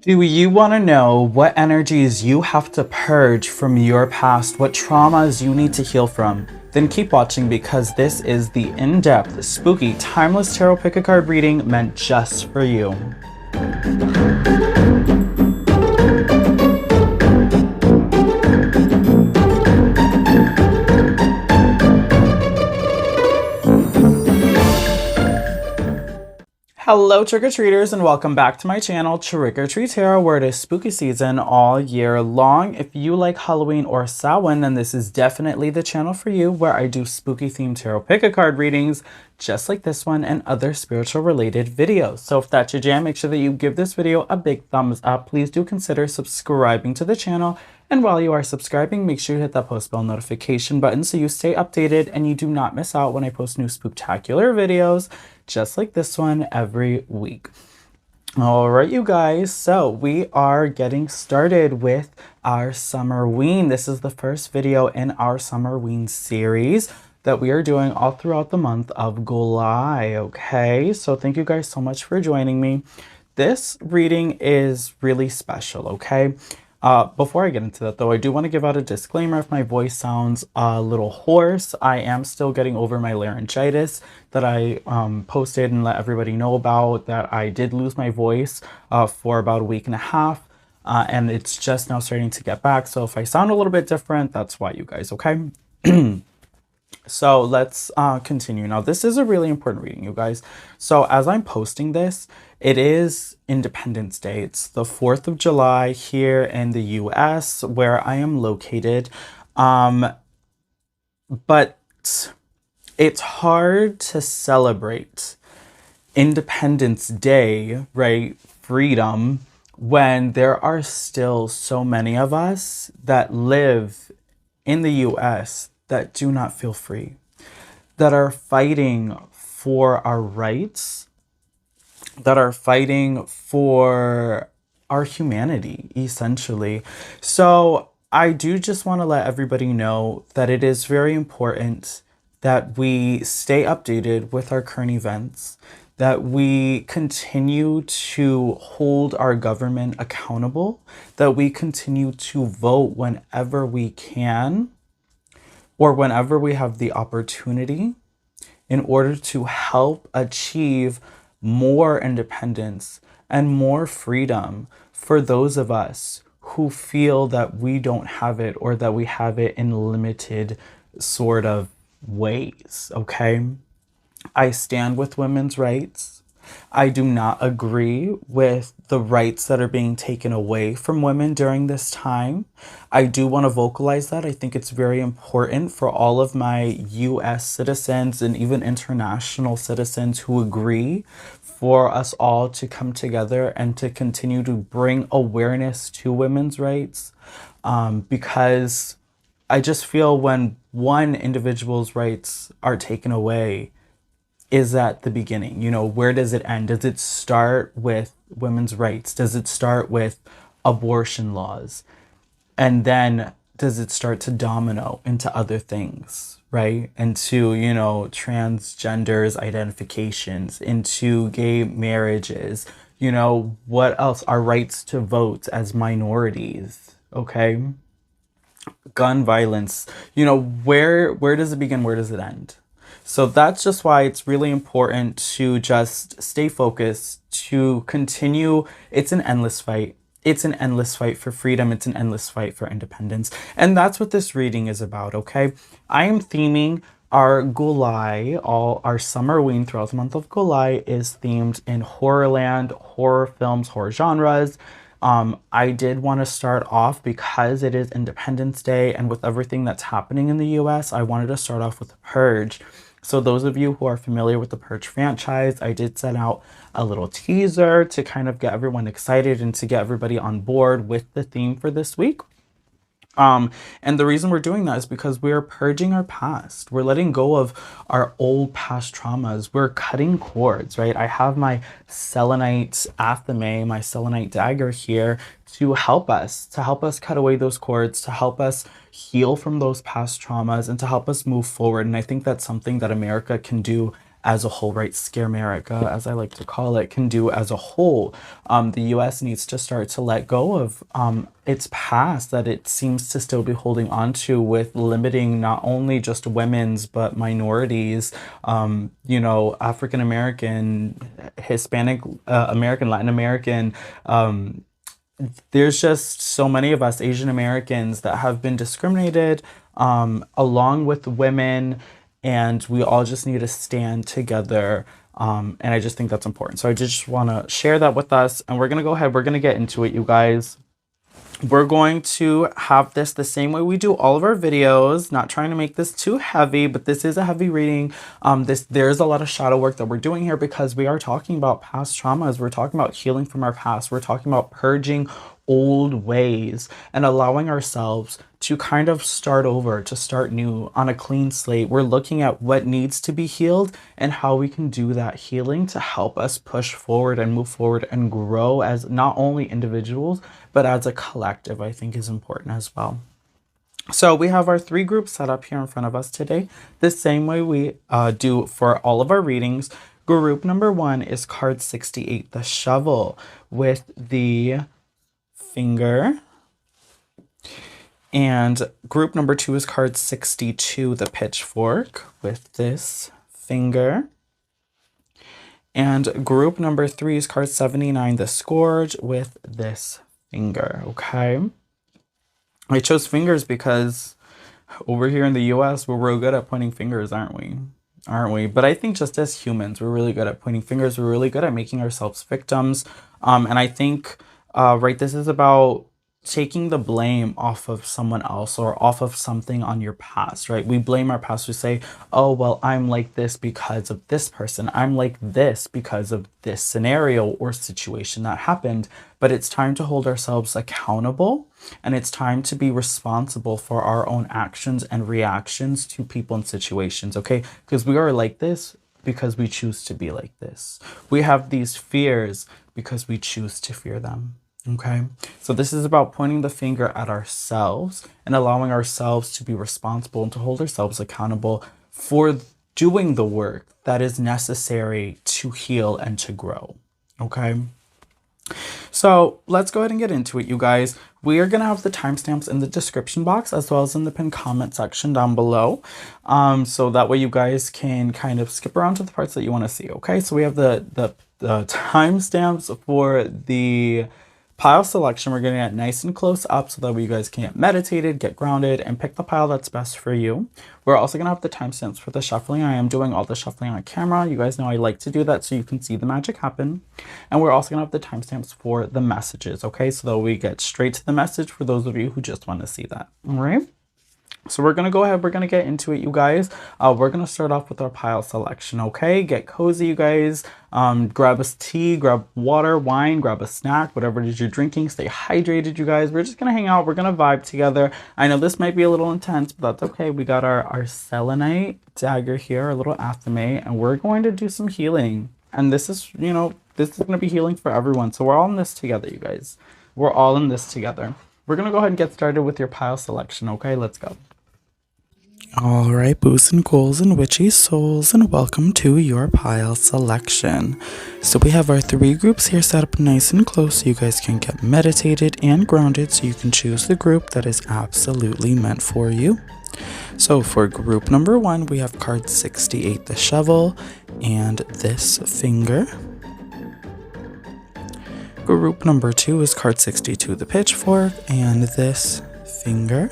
Do you want to know what energies you have to purge from your past, what traumas you need to heal from? Then keep watching because this is the in-depth, spooky, timeless tarot pick a card reading meant just for you. Hello trick-or-treaters and welcome back to my channel TrickrTreatTarot, where it is spooky season all year long. If you like Halloween or Samhain, then this is definitely the channel for you, where I do spooky themed tarot pick-a-card readings just like this one and other spiritual related videos. So if that's your jam, make sure that you give this video a big thumbs up. Please do consider subscribing to the channel. And while you are subscribing, make sure you hit that post bell notification button so you stay updated and you do not miss out when I post new spooktacular videos just like this one every week. All right, you guys, so we are getting started with our summerween. This is the first video in our summerween series that we are doing all throughout the month of July, okay? So thank you guys so much for joining me. This reading is really special, okay? Before I get into that though, I do want to give out a disclaimer. If my voice sounds a little hoarse, I am still getting over my laryngitis that I posted and let everybody know about, that I did lose my voice for about a week and a half. And it's just now starting to get back. So if I sound a little bit different, that's why, you guys, okay? So let's continue. Now, this is a really important reading, you guys. So as I'm posting this, it is Independence Day. It's the 4th of July here in the US, where I am located. But it's hard to celebrate Independence Day, right? Freedom, when there are still so many of us that live in the US that do not feel free, that are fighting for our rights, that are fighting for our humanity, essentially. So I do just want to let everybody know that it is very important that we stay updated with our current events, that we continue to hold our government accountable, that we continue to vote whenever we can, or whenever we have the opportunity, in order to help achieve more independence and more freedom for those of us who feel that we don't have it, or that we have it in limited sort of ways, okay? I stand with women's rights. I do not agree with the rights that are being taken away from women during this time. I do want to vocalize that. I think it's very important for all of my US citizens and even international citizens who agree, for us all to come together and to continue to bring awareness to women's rights. Because I just feel when one individual's rights are taken away, is at the beginning. You know, where does it end? Does it start with women's rights? Does it start with abortion laws? And then does it start to domino into other things, right? Into, you know, transgenders identifications, into gay marriages, you know, what else? Our rights to vote as minorities, okay? Gun violence, you know, where does it begin? Where does it end? So that's just why it's really important to just stay focused, to continue. It's an endless fight. It's an endless fight for freedom. It's an endless fight for independence. And that's what this reading is about, okay? I am theming our July, all our summerween throughout the month of July is themed in horrorland, horror films, horror genres. I did want to start off, because it is Independence Day and with everything that's happening in the US, I wanted to start off with Purge. So those of you who are familiar with the Purge franchise, I did send out a little teaser to kind of get everyone excited and to get everybody on board with the theme for this week. And the reason we're doing that is because we're purging our past. We're letting go of our old past traumas. We're cutting cords, right? I have my selenite athame, my selenite dagger here to help us cut away those cords, to help us heal from those past traumas, and to help us move forward. And I think that's something that America can do as a whole, right? Scare America, as I like to call it, can do as a whole. The US needs to start to let go of its past that it seems to still be holding on to, with limiting not only just women's but minorities, you know, African American, Hispanic American, Latin American. There's just so many of us Asian Americans that have been discriminated, along with women, and we all just need to stand together. And I just think that's important. So I just want to share that with us, and we're going to go ahead. We're going to get into it, you guys. We're going to have this the same way we do all of our videos, not trying to make this too heavy, but this is a heavy reading. There's a lot of shadow work that we're doing here because we are talking about past traumas. We're talking about healing from our past. We're talking about purging old ways and allowing ourselves to kind of start over, to start new on a clean slate. We're looking at what needs to be healed and how we can do that healing to help us push forward and move forward and grow as not only individuals, but as a collective, I think is important as well. So we have our 3 groups set up here in front of us today, the same way we do for all of our readings. Group number 1 is card 68, the shovel, with the finger. And group number 2 is card 62, the pitchfork, with this finger. And group number 3 is card 79, the scourge, with this finger. Okay, I chose fingers because over here in the US, we're real good at pointing fingers, aren't we? But I think just as humans, we're really good at pointing fingers. We're really good at making ourselves victims. And I think, right, this is about taking the blame off of someone else or off of something on your past, right? We blame our past. We say, oh, well, I'm like this because of this person. I'm like this because of this scenario or situation that happened. But it's time to hold ourselves accountable, and it's time to be responsible for our own actions and reactions to people and situations, okay? Because we are like this because we choose to be like this. We have these fears because we choose to fear them. Okay, so this is about pointing the finger at ourselves and allowing ourselves to be responsible and to hold ourselves accountable for doing the work that is necessary to heal and to grow. Okay, so let's go ahead and get into it, you guys. We are going to have the timestamps in the description box as well as in the pinned comment section down below. So that way you guys can kind of skip around to the parts that you want to see. Okay, so we have the timestamps for the pile selection. We're getting it nice and close up so that way you guys can get meditated, get grounded, and pick the pile that's best for you. We're also going to have the timestamps for the shuffling. I am doing all the shuffling on camera. You guys know I like to do that so you can see the magic happen. And we're also going to have the timestamps for the messages, okay? So that we get straight to the message for those of you who just want to see that, all right? So we're going to go ahead, we're going to get into it, you guys. We're going to start off with our pile selection, okay? Get cozy, you guys. Grab a tea, grab water, wine, grab a snack, whatever it is you're drinking. Stay hydrated, you guys. We're just going to hang out. We're going to vibe together. I know this might be a little intense, but that's okay. We got our selenite dagger here, our little athame, and we're going to do some healing. And this is, you know, this is going to be healing for everyone. So we're all in this together, you guys. We're all in this together. We're going to go ahead and get started with your pile selection, okay? Let's go. All right, boos and ghouls and witchy souls, and welcome to your pile selection. So we have our 3 groups here set up nice and close so you guys can get meditated and grounded so you can choose the group that is absolutely meant for you. So for group number 1, we have card 68, the shovel, and this finger. Group number 2 is card 62, the pitchfork, and this finger.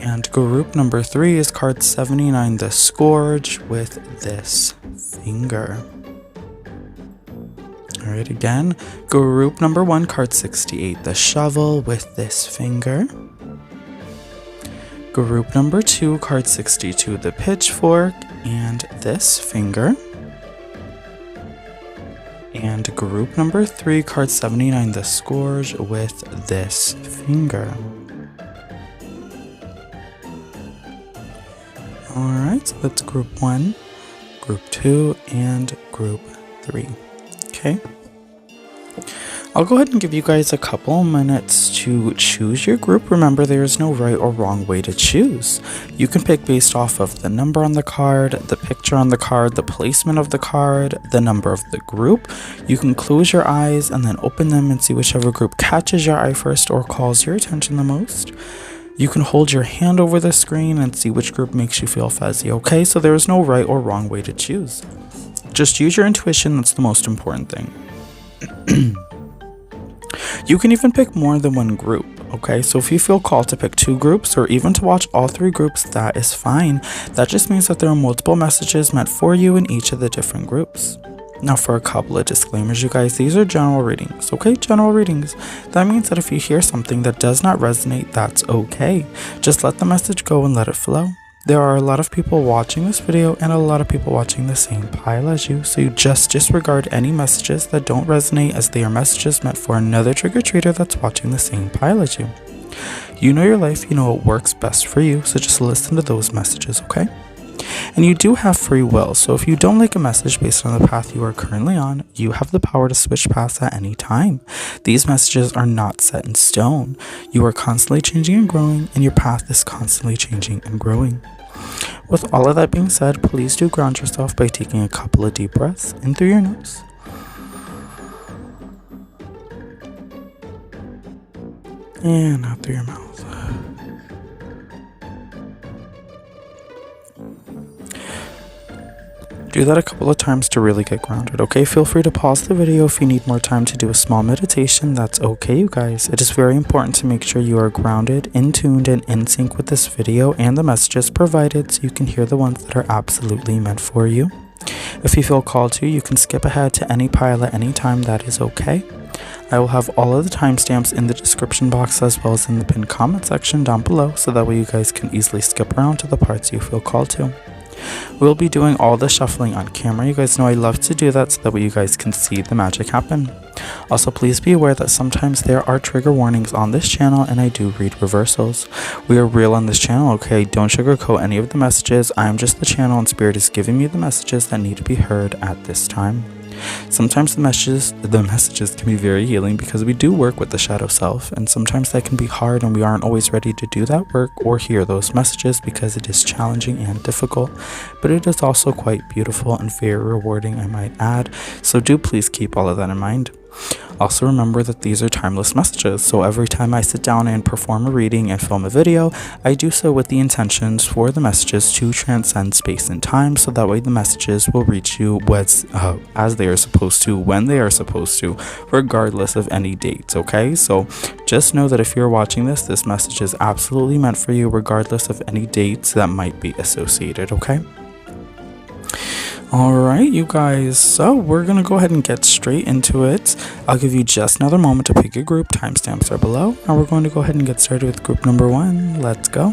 And group number 3 is card 79, the scourge, with this finger. All right, again, group number 1, card 68, the shovel, with this finger. Group number 2, card 62, the pitchfork, and this finger. And group number 3, card 79, the scourge, with this finger. Alright, so that's group 1, group 2, and group 3. Okay. I'll go ahead and give you guys a couple minutes to choose your group. Remember, there is no right or wrong way to choose. You can pick based off of the number on the card, the picture on the card, the placement of the card, the number of the group. You can close your eyes and then open them and see whichever group catches your eye first or calls your attention the most. You can hold your hand over the screen and see which group makes you feel fuzzy, okay? So there is no right or wrong way to choose. Just use your intuition, that's the most important thing. You can even pick more than one group, okay? So if you feel called to pick 2 groups or even to watch all 3 groups, that is fine. That just means that there are multiple messages meant for you in each of the different groups. Now for a couple of disclaimers, you guys, these are general readings, okay? General readings. That means that if you hear something that does not resonate, that's okay. Just let the message go and let it flow. There are a lot of people watching this video and a lot of people watching the same pile as you, so you just disregard any messages that don't resonate as they are messages meant for another trick-or-treater that's watching the same pile as you. You know your life, you know what works best for you, so just listen to those messages, okay? And you do have free will, so if you don't like a message based on the path you are currently on, you have the power to switch paths at any time. These messages are not set in stone. You are constantly changing and growing, and your path is constantly changing and growing. With all of that being said, please do ground yourself by taking a couple of deep breaths in through your nose and out through your mouth. Do that a couple of times to really get grounded, okay? Feel free to pause the video if you need more time to do a small meditation. That's okay, you guys. It is very important to make sure you are grounded, in tuned, and in sync with this video and the messages provided so you can hear the ones that are absolutely meant for you. If you feel called to, you can skip ahead to any pile at any time. That is okay. I will have all of the timestamps in the description box as well as in the pinned comment section down below, so that way you guys can easily skip around to the parts you feel called to. We'll be doing all the shuffling on camera. You guys know I love to do that so that way you guys can see the magic happen. Also, please be aware that sometimes there are trigger warnings on this channel and I do read reversals. We are real on this channel, okay? Don't sugarcoat any of the messages. I am just the channel and Spirit is giving me the messages that need to be heard at this time. Sometimes the messages can be very healing because we do work with the shadow self, and sometimes that can be hard and we aren't always ready to do that work or hear those messages because it is challenging and difficult, but it is also quite beautiful and very rewarding, I might add, so do please keep all of that in mind. Also remember that these are timeless messages, so every time I sit down and perform a reading and film a video, I do so with the intentions for the messages to transcend space and time, so that way the messages will reach you as they are supposed to, when they are supposed to, regardless of any dates, okay? So just know that if you're watching this, this message is absolutely meant for you regardless of any dates that might be associated, okay? Alright, you guys, so we're going to go ahead and get straight into it. I'll give you just another moment to pick your group. Timestamps are below. And we're going to go ahead and get started with group number 1. Let's go.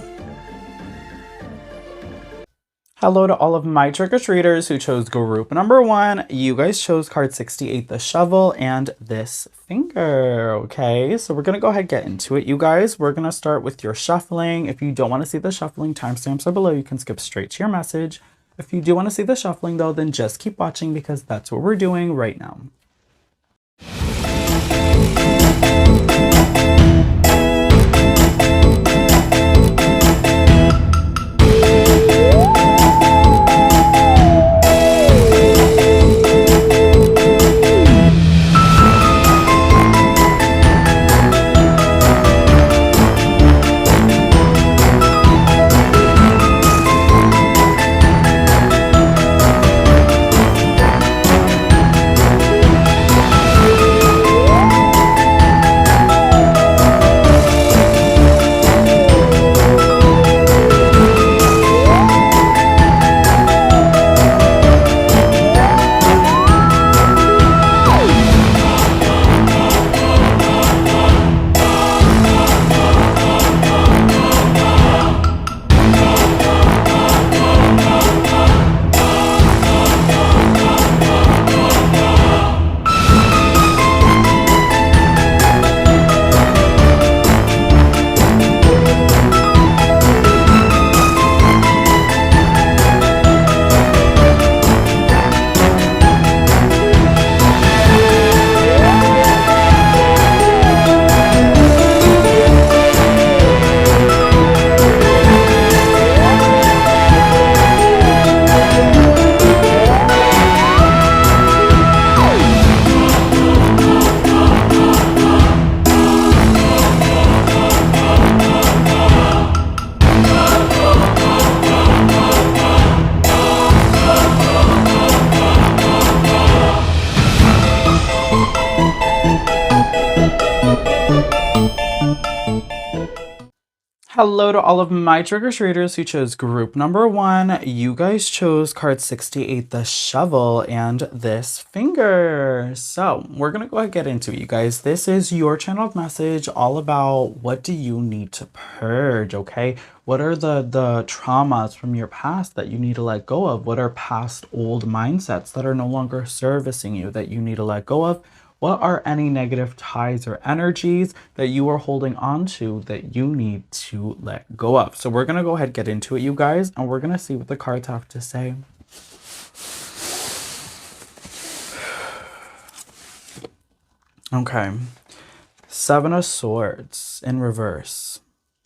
Hello to all of my trick-or-treaters who chose group number 1. You guys chose card 68, the shovel, and this finger, okay? So we're going to go ahead and get into it, you guys. We're going to start with your shuffling. If you don't want to see the shuffling, timestamps are below. You can skip straight to your message. If you do want to see the shuffling though, then just keep watching because that's what we're doing right now. Hello to all of my trigger traders who chose group number 1. You guys chose card 68, the shovel, and this finger. So we're going to go ahead and get into it, you guys. This is your channeled message all about what do you need to purge, okay? What are the traumas from your past that you need to let go of? What are past old mindsets that are no longer servicing you that you need to let go of? What are any negative ties or energies that you are holding on to that you need to let go of? So we're going to go ahead and get into it, you guys, and we're going to see what the cards have to say. Okay. 7 of Swords in reverse.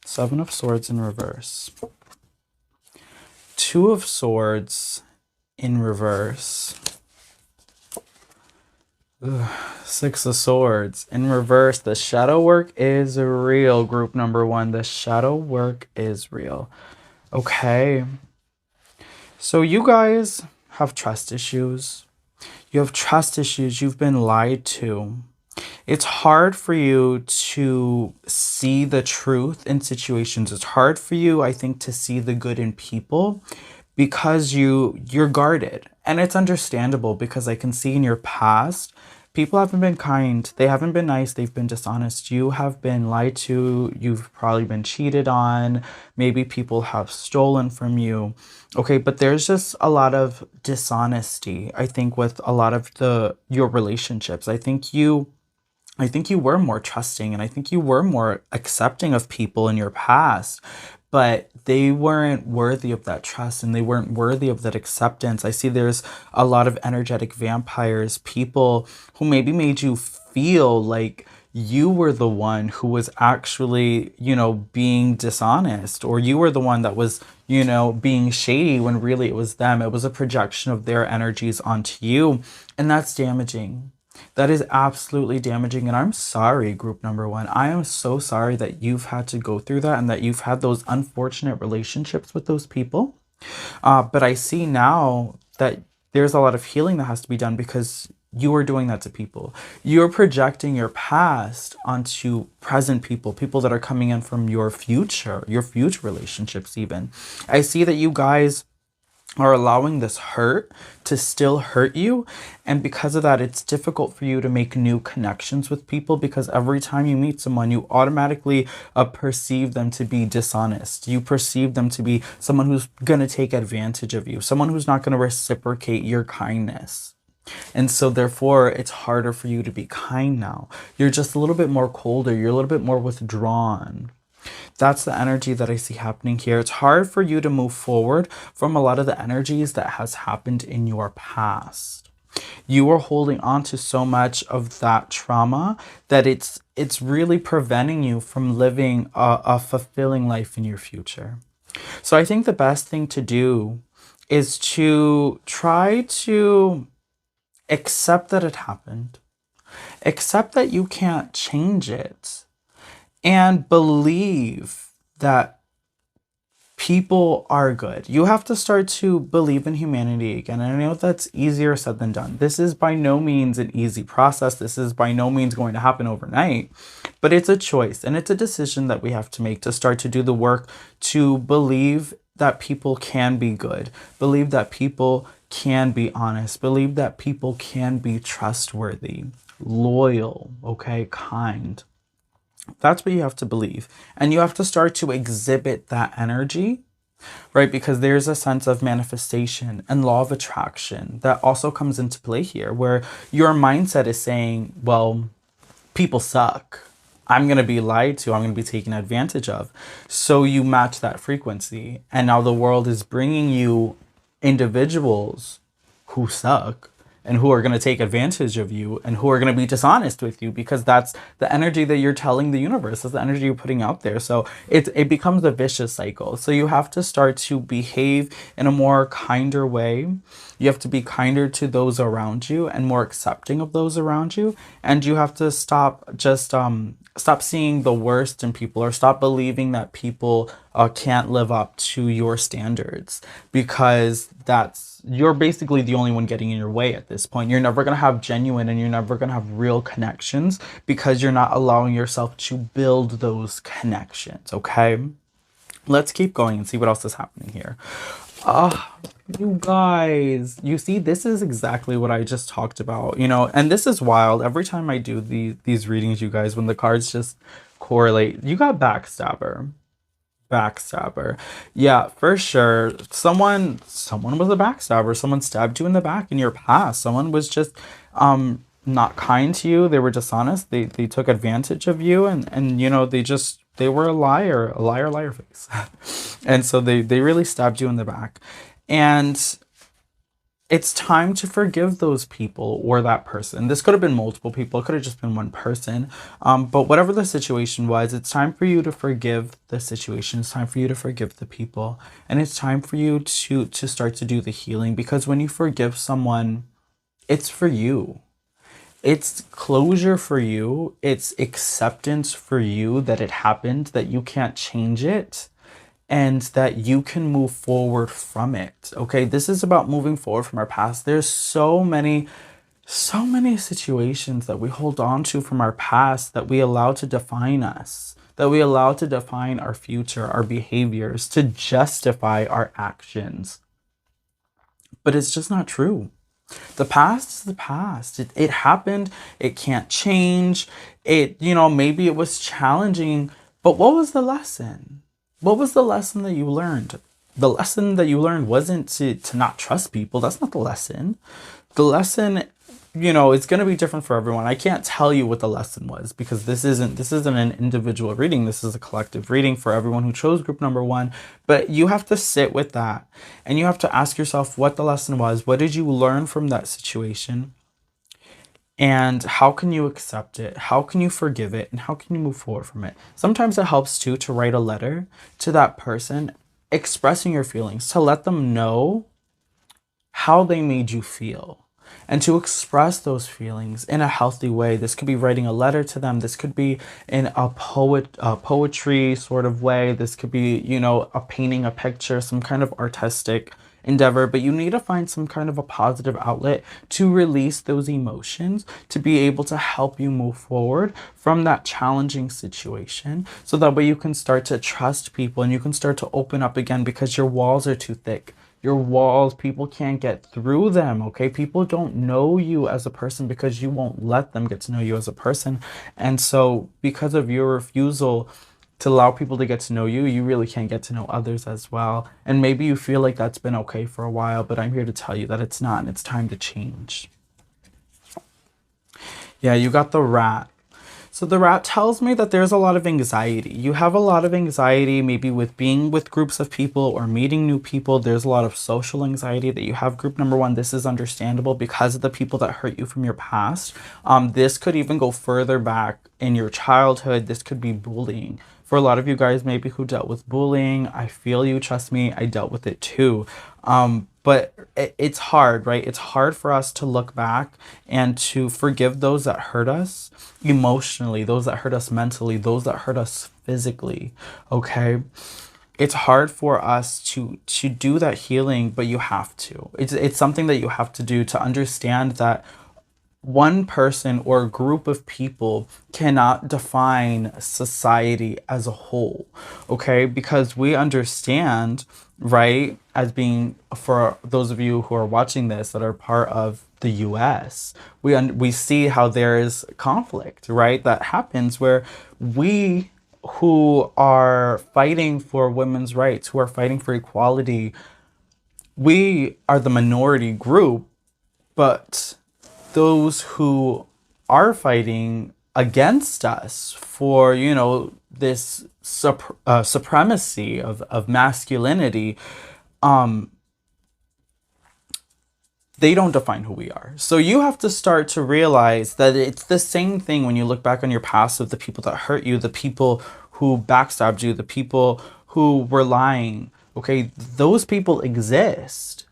7 of Swords in reverse. 2 of Swords in reverse. Ugh. 6 of Swords in reverse. The shadow work is real, group number 1. The shadow work is real. Okay. So you guys have trust issues. You have trust issues. You've been lied to. It's hard for you to see the truth in situations. It's hard for you, I think, to see the good in people because you're guarded. And it's understandable because I can see in your past, people haven't been kind. They haven't been nice. They've been dishonest. You have been lied to. You've probably been cheated on. Maybe people have stolen from you. Okay, but there's just a lot of dishonesty, I think, with a lot of your relationships. I think you were more trusting and I think you were more accepting of people in your past, but they weren't worthy of that trust and they weren't worthy of that acceptance. I see there's a lot of energetic vampires, people who maybe made you feel like you were the one who was actually, being dishonest, or you were the one that was, being shady when really it was them. It was a projection of their energies onto you, and that's damaging. That is absolutely damaging, and I'm sorry, group number 1. I am so sorry that you've had to go through that and that you've had those unfortunate relationships with those people. But I see now that there's a lot of healing that has to be done because you are doing that to people. You're projecting your past onto present people, people that are coming in from your future relationships even. I see that you guys are allowing this hurt to still hurt you, and because of that it's difficult for you to make new connections with people because every time you meet someone you automatically perceive them to be dishonest. You perceive them to be someone who's going to take advantage of you, someone who's not going to reciprocate your kindness. And so therefore it's harder for you to be kind now. You're just a little bit more colder, you're a little bit more withdrawn. That's the energy that I see happening here. It's hard for you to move forward from a lot of the energies that has happened in your past. You are holding on to so much of that trauma that it's really preventing you from living a fulfilling life in your future. So I think the best thing to do is to try to accept that it happened. Accept that you can't change it. And believe that people are good. You have to start to believe in humanity again. And I know that's easier said than done. This is by no means an easy process. This is by no means going to happen overnight. But it's a choice and it's a decision that we have to make to start to do the work to believe that people can be good. Believe that people can be honest. Believe that people can be trustworthy, loyal, okay, kind. That's what you have to believe. And you have to start to exhibit that energy, right? Because there's a sense of manifestation and law of attraction that also comes into play here, where your mindset is saying, well, people suck. I'm going to be lied to. I'm going to be taken advantage of. So you match that frequency. And now the world is bringing you individuals who suck and who are going to take advantage of you and who are going to be dishonest with you, because that's the energy that you're telling the universe. That's the energy you're putting out there. So it becomes a vicious cycle. So you have to start to behave in a more kinder way. You have to be kinder to those around you and more accepting of those around you. And you have to stop seeing the worst in people, or stop believing that people can't live up to your standards, because you're basically the only one getting in your way at this point. You're never going to have genuine and you're never going to have real connections because you're not allowing yourself to build those connections, okay? Let's keep going and see what else is happening here. Ah, you guys, you see, this is exactly what I just talked about, you know, and this is wild. Every time I do these readings, you guys, when the cards just correlate, you got backstabber. Backstabber. Yeah, for sure. Someone was a backstabber. Someone stabbed you in the back in your past. Someone was just not kind to you. They were dishonest. They took advantage of you, and you know, they were a liar face. And so they really stabbed you in the back. And it's time to forgive those people or that person. This could have been multiple people. It could have just been one person. But whatever the situation was, it's time for you to forgive the situation. It's time for you to forgive the people. And it's time for you to start to do the healing. Because when you forgive someone, it's for you. It's closure for you. It's acceptance for you that it happened, that you can't change it, and that you can move forward from it. Okay, this is about moving forward from our past. There's so many situations that we hold on to from our past that we allow to define us, that we allow to define our future, our behaviors, to justify our actions. But it's just not true. The past is the past. It happened. It can't change. You know, maybe it was challenging, but what was the lesson? What was the lesson that you learned? The lesson that you learned wasn't to not trust people. That's not the lesson. The lesson, you know, it's going to be different for everyone. I can't tell you what the lesson was because this isn't an individual reading. This is a collective reading for everyone who chose group number 1. But you have to sit with that and you have to ask yourself what the lesson was. What did you learn from that situation? And how can you accept it? How can you forgive it? And how can you move forward from it? Sometimes it helps too to write a letter to that person expressing your feelings, to let them know how they made you feel and to express those feelings in a healthy way. This could be writing a letter to them. This could be in a poetry sort of way. This could be, you know, a painting a picture, some kind of artistic endeavor, but you need to find some kind of a positive outlet to release those emotions, to be able to help you move forward from that challenging situation, so that way you can start to trust people and you can start to open up again, because your walls are too thick. Your walls, people can't get through them, okay? People don't know you as a person because you won't let them get to know you as a person. And so because of your refusal to allow people to get to know you, you really can't get to know others as well. And maybe you feel like that's been okay for a while, but I'm here to tell you that it's not, and it's time to change. Yeah, you got the rat. So the rat tells me that there's a lot of anxiety. You have a lot of anxiety, maybe with being with groups of people or meeting new people. There's a lot of social anxiety that you have. Group number 1, this is understandable because of the people that hurt you from your past. This could even go further back in your childhood. This could be bullying. For a lot of you guys, maybe who dealt with bullying, I feel you, trust me, I dealt with it too. But it's hard, right? It's hard for us to look back and to forgive those that hurt us emotionally, those that hurt us mentally, those that hurt us physically, okay? It's hard for us to do that healing, but you have to. It's something that you have to do, to understand that one person or a group of people cannot define society as a whole, okay? Because we understand, right, as being, for those of you who are watching this that are part of the US, we see how there is conflict, right, that happens where we who are fighting for women's rights, who are fighting for equality, we are the minority group, but those who are fighting against us for, you know, this supremacy of masculinity, they don't define who we are. So you have to start to realize that it's the same thing when you look back on your past of the people that hurt you, the people who backstabbed you, the people who were lying. Okay, those people exist,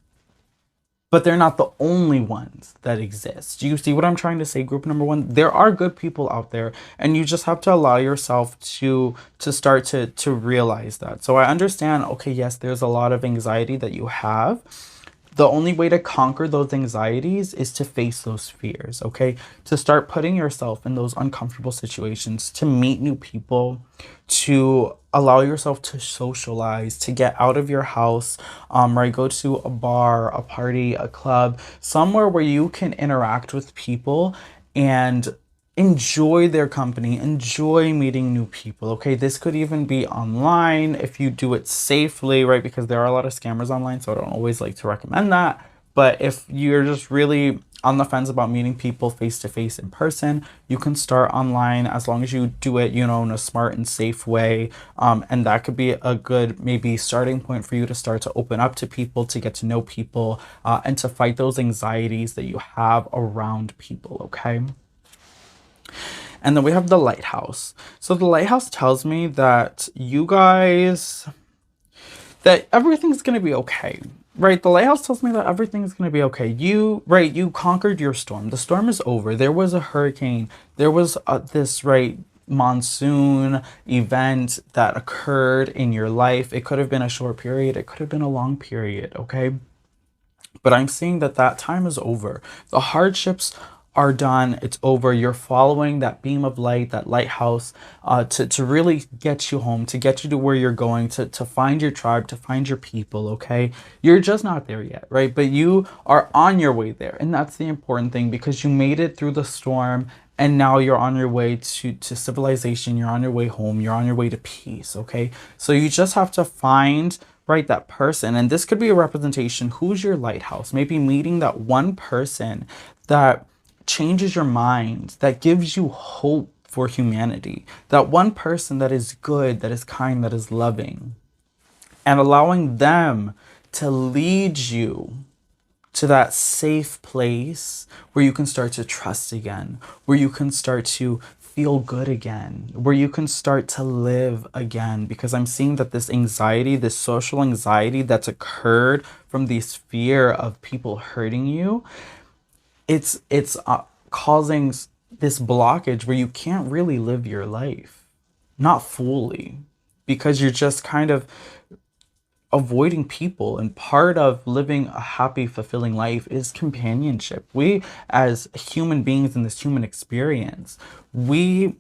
but they're not the only ones that exist. Do you see what I'm trying to say, group number 1? There are good people out there, and you just have to allow yourself to start to realize that. So I understand, okay, yes, there's a lot of anxiety that you have. The only way to conquer those anxieties is to face those fears, okay? To start putting yourself in those uncomfortable situations, to meet new people, to allow yourself to socialize, to get out of your house, right? Go to a bar, a party, a club, somewhere where you can interact with people and enjoy their company, enjoy meeting new people. Okay, this could even be online if you do it safely, right? Because there are a lot of scammers online, so I don't always like to recommend that. But if you're just really on the fence about meeting people face to face in person, you can start online as long as you do it, you know, in a smart and safe way. And that could be a good maybe starting point for you to start to open up to people, to get to know people, and to fight those anxieties that you have around people. Okay. And then we have the lighthouse. So the lighthouse tells me that you guys, that everything's going to be okay. Right? The lighthouse tells me that everything's going to be okay. You conquered your storm. The storm is over. There was a hurricane. There was this, monsoon event that occurred in your life. It could have been a short period. It could have been a long period. Okay. But I'm seeing that that time is over. The hardships are done. It's over. You're following that beam of light, that lighthouse, to really get you home, to get you to where you're going, to find your tribe, to find your people, okay? You're just not there yet, right? But you are on your way there. And that's the important thing, because you made it through the storm and now you're on your way to civilization. You're on your way home. You're on your way to peace, okay? So you just have to find, right, that person. And this could be a representation. Who's your lighthouse? Maybe meeting that one person that changes your mind, that gives you hope for humanity, that one person that is good, that is kind, that is loving, and allowing them to lead you to that safe place where you can start to trust again, where you can start to feel good again, where you can start to live again. Because I'm seeing that this anxiety, this social anxiety that's occurred from this fear of people hurting you, it's causing this blockage where you can't really live your life, not fully, because you're just kind of avoiding people. And part of living a happy, fulfilling life is companionship. We, as human beings in this human experience, we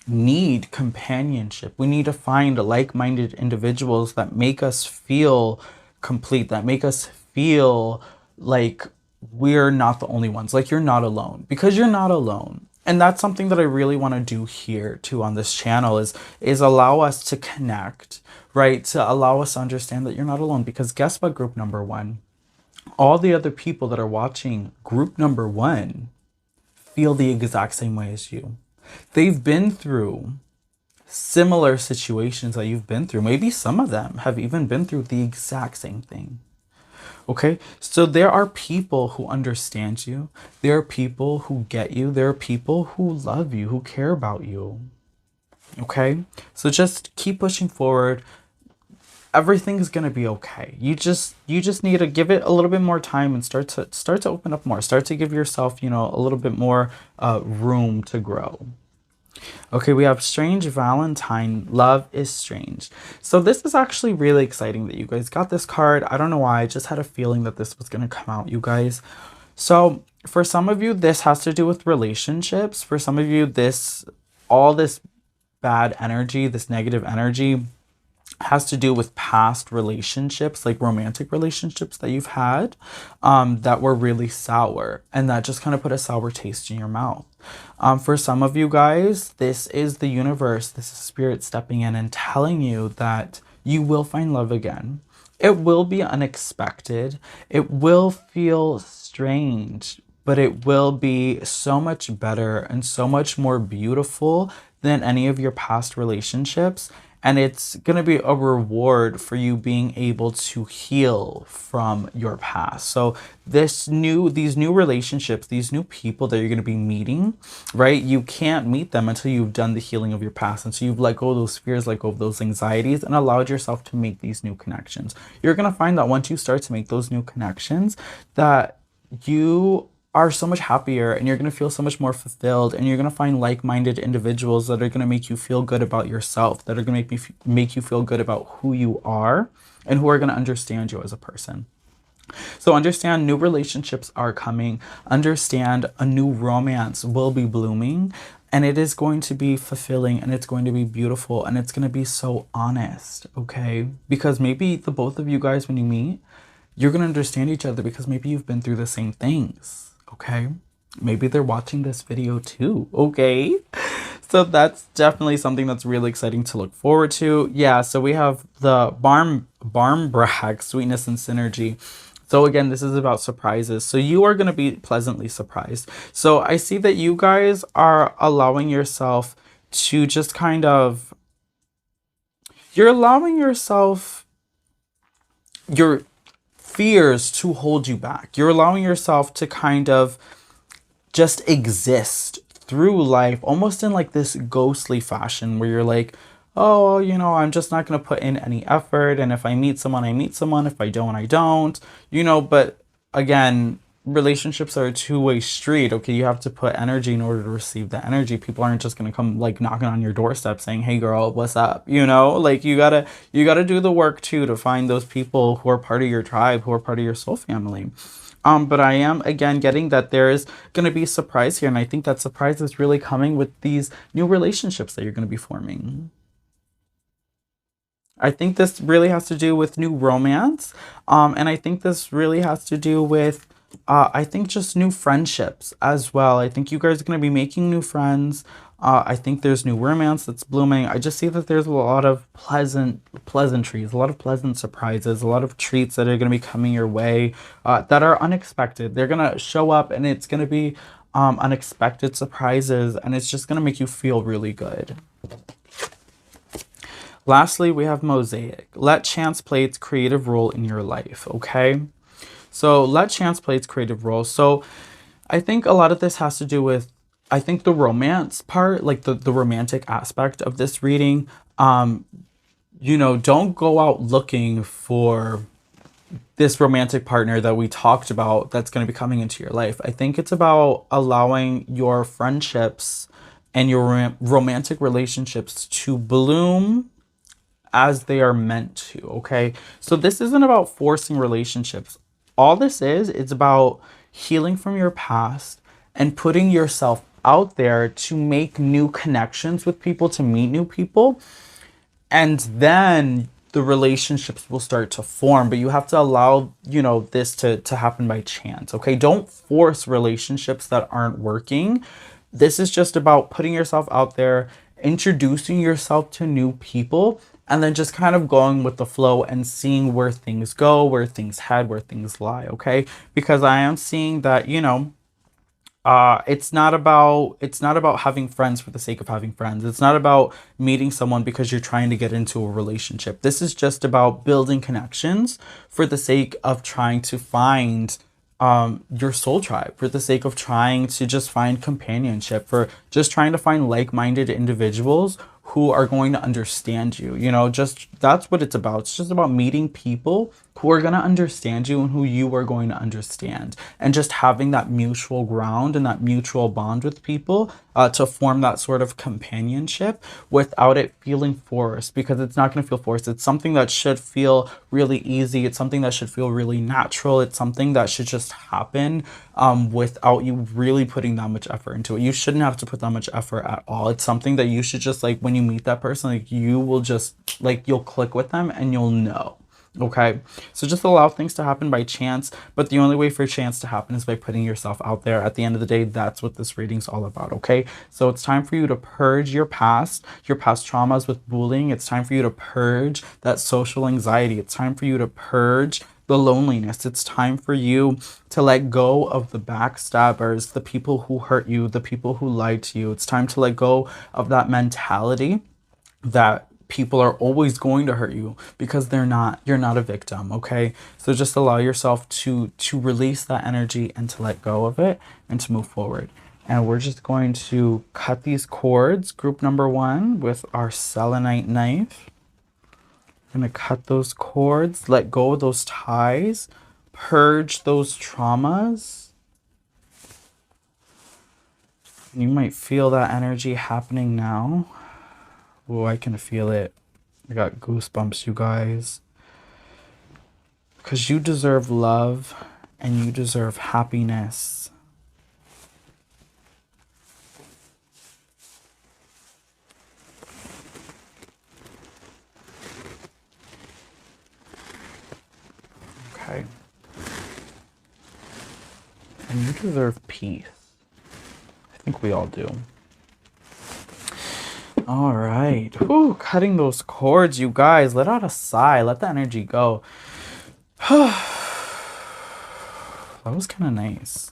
need companionship. We need to find like-minded individuals that make us feel complete, that make us feel like we're not the only ones, like you're not alone, because you're not alone. And that's something that I really want to do here too on this channel, is allow us to connect, right? To allow us to understand that you're not alone. Because guess what, group number one? All the other people that are watching group number one feel the exact same way as you. They've been through similar situations that you've been through. Maybe some of them have even been through the exact same thing. Okay, so there are people who understand you. There are people who get you. There are people who love you, who care about you. Okay, so just keep pushing forward. Everything's gonna be okay. You just need to give it a little bit more time and start to open up more. Start to give yourself, you know, a little bit more room to grow. Okay, we have Strange Valentine. Love is strange. So this is actually really exciting that you guys got this card. I don't know why. I just had a feeling that this was going to come out, you guys. So for some of you, this has to do with relationships. For some of you, all this bad energy, this negative energy, has to do with past relationships, like romantic relationships that you've had, that were really sour, and that just kind of put a sour taste in your mouth. For some of you guys, this is the universe, this is spirit stepping in and telling you that you will find love again. It will be unexpected. It will feel strange, but it will be so much better and so much more beautiful than any of your past relationships. And it's going to be a reward for you being able to heal from your past. So these new relationships, these new people that you're going to be meeting, right? You can't meet them until you've done the healing of your past. And so you've let go of those fears, let go of those anxieties, and allowed yourself to make these new connections. You're going to find that once you start to make those new connections, that you are so much happier, and you're going to feel so much more fulfilled, and you're going to find like-minded individuals that are going to make you feel good about yourself, that are going to make you feel good about who you are, and who are going to understand you as a person. So understand new relationships are coming. Understand a new romance will be blooming. And it is going to be fulfilling, and it's going to be beautiful, and it's going to be so honest, okay? Because maybe the both of you guys, when you meet, you're going to understand each other because maybe you've been through the same things, okay? Maybe they're watching this video too, okay? So that's definitely something that's really exciting to look forward to. Yeah, so we have the barn brag, sweetness and synergy. So again, this is about surprises. So you are going to be pleasantly surprised. So I see that you guys are allowing yourself to just kind of, you're allowing yourself your fears to hold you back. You're allowing yourself to kind of just exist through life almost in like this ghostly fashion where you're like, oh, you know, I'm just not going to put in any effort, and if I meet someone, I meet someone, if I don't, I don't, you know. But again, relationships are a two-way street. Okay, you have to put energy in order to receive the energy. People aren't just going to come like knocking on your doorstep saying, hey girl, what's up, you know. Like you gotta do the work too to find those people who are part of your tribe, who are part of your soul family. But I am again getting that there is going to be a surprise here, and I think that surprise is really coming with these new relationships that you're going to be forming. I think this really has to do with new romance, and I think this really has to do with, I think just new friendships as well. I think you guys are going to be making new friends. I think there's new romance that's blooming. I just see that there's a lot of pleasantries, a lot of pleasant surprises, a lot of treats that are going to be coming your way that are unexpected. They're going to show up, and it's going to be unexpected surprises, and it's just going to make you feel really good. Lastly, we have mosaic. Let chance play its creative role in your life, okay? So let chance play its creative role. So I think a lot of this has to do with, I think the romance part, like the romantic aspect of this reading. You know, don't go out looking for this romantic partner that we talked about that's going to be coming into your life. I think it's about allowing your friendships and your romantic relationships to bloom as they are meant to, okay? So this isn't about forcing relationships. All this is, it's about healing from your past and putting yourself out there to make new connections with people, to meet new people. And then the relationships will start to form, but you have to allow, you know, this to happen by chance, okay? Don't force relationships that aren't working. This is just about putting yourself out there, introducing yourself to new people, and then just kind of going with the flow and seeing where things go, where things head, where things lie, okay? Because I am seeing that, you know, it's not about having friends for the sake of having friends. It's not about meeting someone because you're trying to get into a relationship. This is just about building connections for the sake of trying to find your soul tribe, for the sake of trying to just find companionship, for just trying to find like-minded individuals who are going to understand you. You know, just that's what it's about. It's just about meeting people who are going to understand you and who you are going to understand, and just having that mutual ground and that mutual bond with people to form that sort of companionship without it feeling forced, because it's not going to feel forced. It's something that should feel really easy. It's something that should feel really natural. It's something that should just happen without you really putting that much effort into it. You shouldn't have to put that much effort at all. It's something that you should just, like, when you meet that person, like, you will just, like, you'll click with them and you'll know. Okay, so just allow things to happen by chance, but the only way for chance to happen is by putting yourself out there. At the end of the day, that's what this reading's all about, okay? So it's time for you to purge your past traumas with bullying. It's time for you to purge that social anxiety. It's time for you to purge the loneliness. It's time for you to let go of the backstabbers, the people who hurt you, the people who lied to you. It's time to let go of that mentality that people are always going to hurt you, because you're not a victim, okay? So just allow yourself to release that energy and to let go of it and to move forward. And we're just going to cut these cords, group number 1, with our selenite knife. Gonna cut those cords, let go of those ties, purge those traumas. You might feel that energy happening now. Oh, I can feel it. I got goosebumps, you guys. Because you deserve love and you deserve happiness. And you deserve peace. I think we all do. All right. Whew, cutting those cords, you guys. Let out a sigh. Let the energy go. That was kind of nice.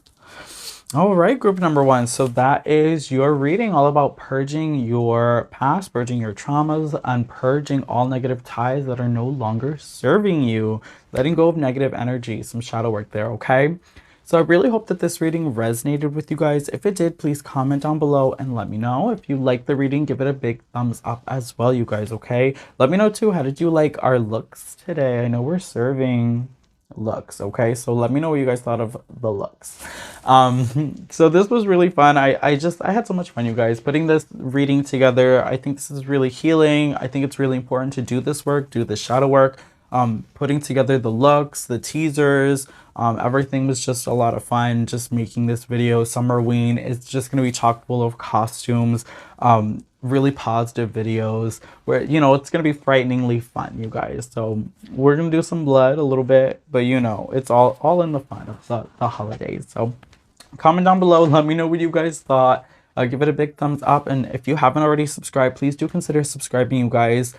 All right, group number one. So that is your reading, all about purging your past, purging your traumas, and purging all negative ties that are no longer serving you. Letting go of negative energy, some shadow work there, okay? So I really hope that this reading resonated with you guys. If it did, please comment down below and let me know. If you liked the reading, give it a big thumbs up as well, you guys, okay? Let me know too, how did you like our looks today? I know we're serving looks, okay? So let me know what you guys thought of the looks. So this was really fun. I had so much fun, you guys, putting this reading together. I think this is really healing. I think it's really important to do this work, do the shadow work. Putting together the looks, the teasers, everything was just a lot of fun. Just making this video, summerween, it's just gonna be chock full of costumes, really positive videos where, you know, it's gonna be frighteningly fun, you guys. So we're gonna do some blood a little bit, but you know, it's all in the fun of the holidays. So comment down below, let me know what you guys thought. Give it a big thumbs up, and if you haven't already subscribed, please do consider subscribing, you guys.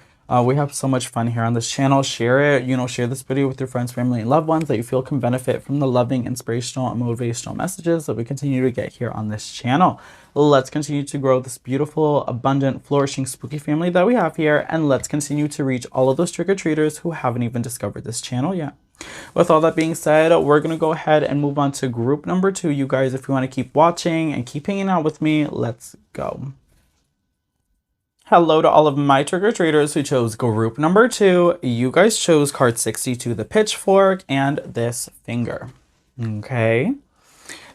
We have so much fun here on this channel. Share it, you know, share this video with your friends, family, and loved ones that you feel can benefit from the loving, inspirational, and motivational messages that we continue to get here on this channel. Let's continue to grow this beautiful, abundant, flourishing, spooky family that we have here, and let's continue to reach all of those trick-or-treaters who haven't even discovered this channel yet. With all that being said, we're going to go ahead and move on to group number 2. You guys, if you want to keep watching and keep hanging out with me, let's go. Hello to all of my trick-or-treaters who chose group number 2. You guys chose card 62, the pitchfork, and this finger. Okay.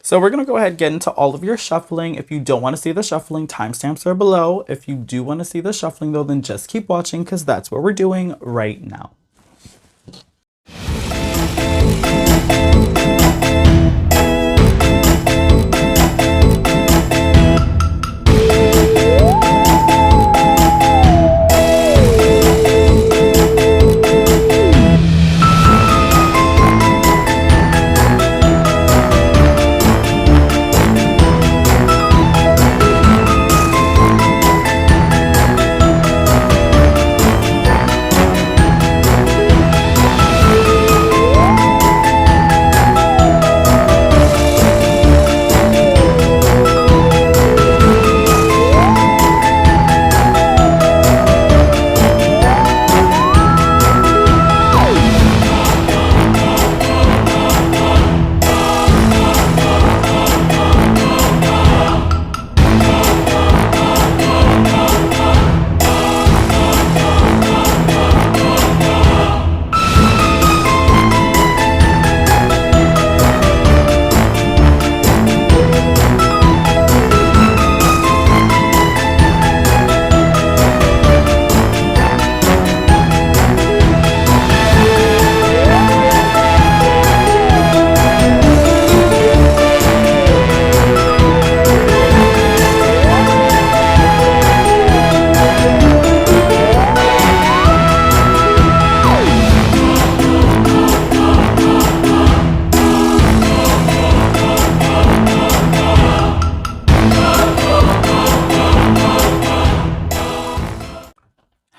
So we're going to go ahead and get into all of your shuffling. If you don't want to see the shuffling, timestamps are below. If you do want to see the shuffling, though, then just keep watching because that's what we're doing right now.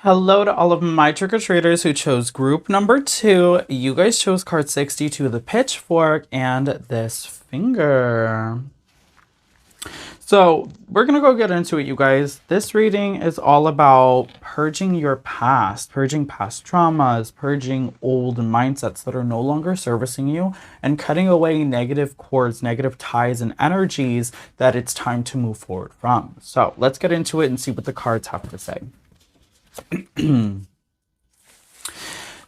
Hello to all of my trick-or-treaters who chose group number 2. You guys chose card 62, the pitchfork, and this finger. So we're going to go get into it, you guys. This reading is all about purging your past, purging past traumas, purging old mindsets that are no longer servicing you, and cutting away negative cords, negative ties, and energies that it's time to move forward from. So let's get into it and see what the cards have to say. 9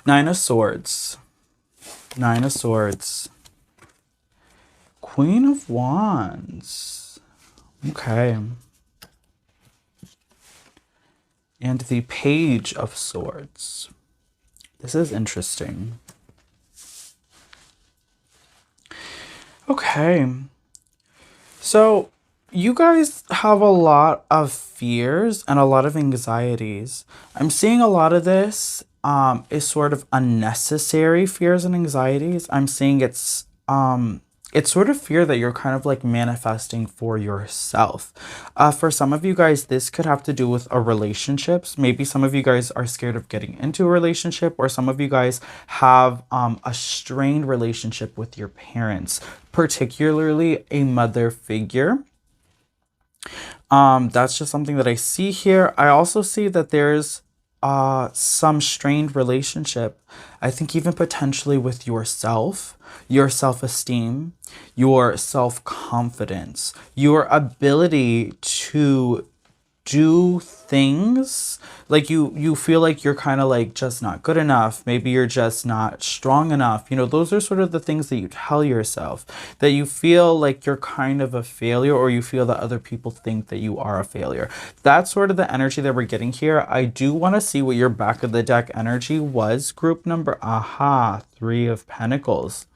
of Swords, 9 of Swords, Queen of Wands, okay, and the Page of Swords. This is interesting. Okay, so you guys have a lot of fears and a lot of anxieties. I'm seeing a lot of this is sort of unnecessary fears and anxieties. I'm seeing it's it's sort of fear that you're kind of like manifesting for yourself. For some of you guys, this could have to do with a relationships. Maybe some of you guys are scared of getting into a relationship, or some of you guys have a strained relationship with your parents, particularly a mother figure. That's just something that I see here. I also see that there's some strained relationship. I think even potentially with yourself, your self-esteem, your self-confidence, your ability to do things. Like you feel like you're kind of like just not good enough. Maybe you're just not strong enough. You know, those are sort of the things that you tell yourself, that you feel like you're kind of a failure, or you feel that other people think that you are a failure. That's sort of the energy that we're getting here. I do want to see what your back of the deck energy was, group number. Aha, 3 of Pentacles.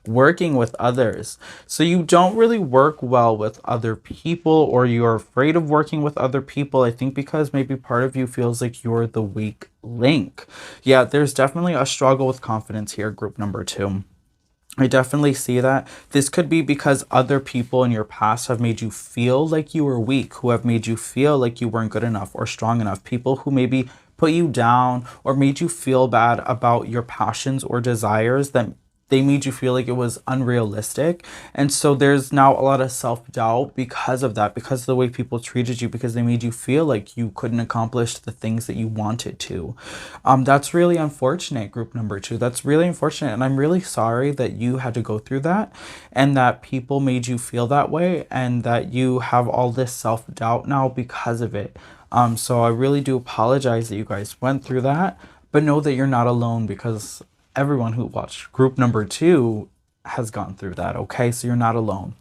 Working with others. So you don't really work well with other people, or you're afraid of working with other people. I think because maybe part of you feels like you're the weak link. Yeah, there's definitely a struggle with confidence here, group number 2. I definitely see that. This could be because other people in your past have made you feel like you were weak, who have made you feel like you weren't good enough or strong enough. People who maybe put you down or made you feel bad about your passions or desires, that they made you feel like it was unrealistic. And so there's now a lot of self-doubt because of that, because of the way people treated you, because they made you feel like you couldn't accomplish the things that you wanted to. That's really unfortunate, group number 2. That's really unfortunate. And I'm really sorry that you had to go through that, and that people made you feel that way, and that you have all this self-doubt now because of it. So I really do apologize that you guys went through that, but know that you're not alone, because everyone who watched group number 2 has gone through that, okay? So you're not alone.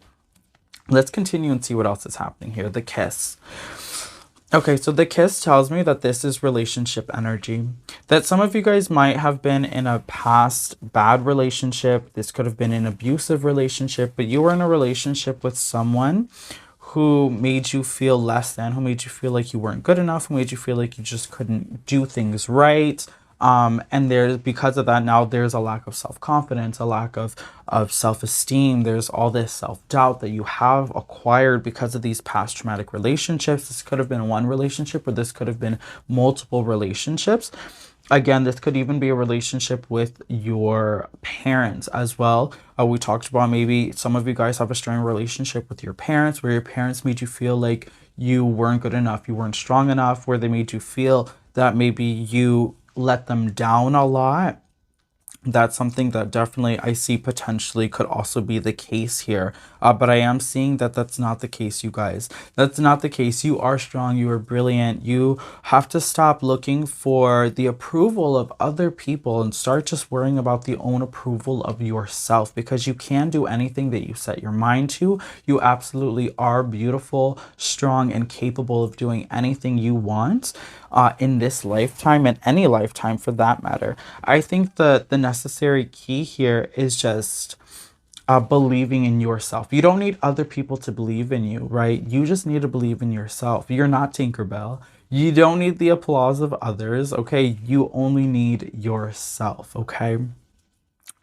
Let's continue and see what else is happening here. The kiss. Okay, so the kiss tells me that this is relationship energy. That some of you guys might have been in a past bad relationship. This could have been an abusive relationship, but you were in a relationship with someone who made you feel less than, who made you feel like you weren't good enough, who made you feel like you just couldn't do things right. And there's, because of that, now there's a lack of self-confidence, a lack of self-esteem. There's all this self-doubt that you have acquired because of these past traumatic relationships. This could have been one relationship, or this could have been multiple relationships. Again, this could even be a relationship with your parents as well. We talked about maybe some of you guys have a strong relationship with your parents, where your parents made you feel like you weren't good enough, you weren't strong enough, where they made you feel that maybe you let them down a lot. That's something that definitely I see potentially could also be the case here. But I am seeing that that's not the case, you guys. That's not the case. You are strong. You are brilliant. You have to stop looking for the approval of other people and start just worrying about the own approval of yourself, because you can do anything that you set your mind to. You absolutely are beautiful, strong, and capable of doing anything you want in this lifetime, and any lifetime for that matter. I think the necessary key here is just believing in yourself. You don't need other people to believe in you, right? You just need to believe in yourself. You're not Tinkerbell. You don't need the applause of others, okay? You only need yourself, okay?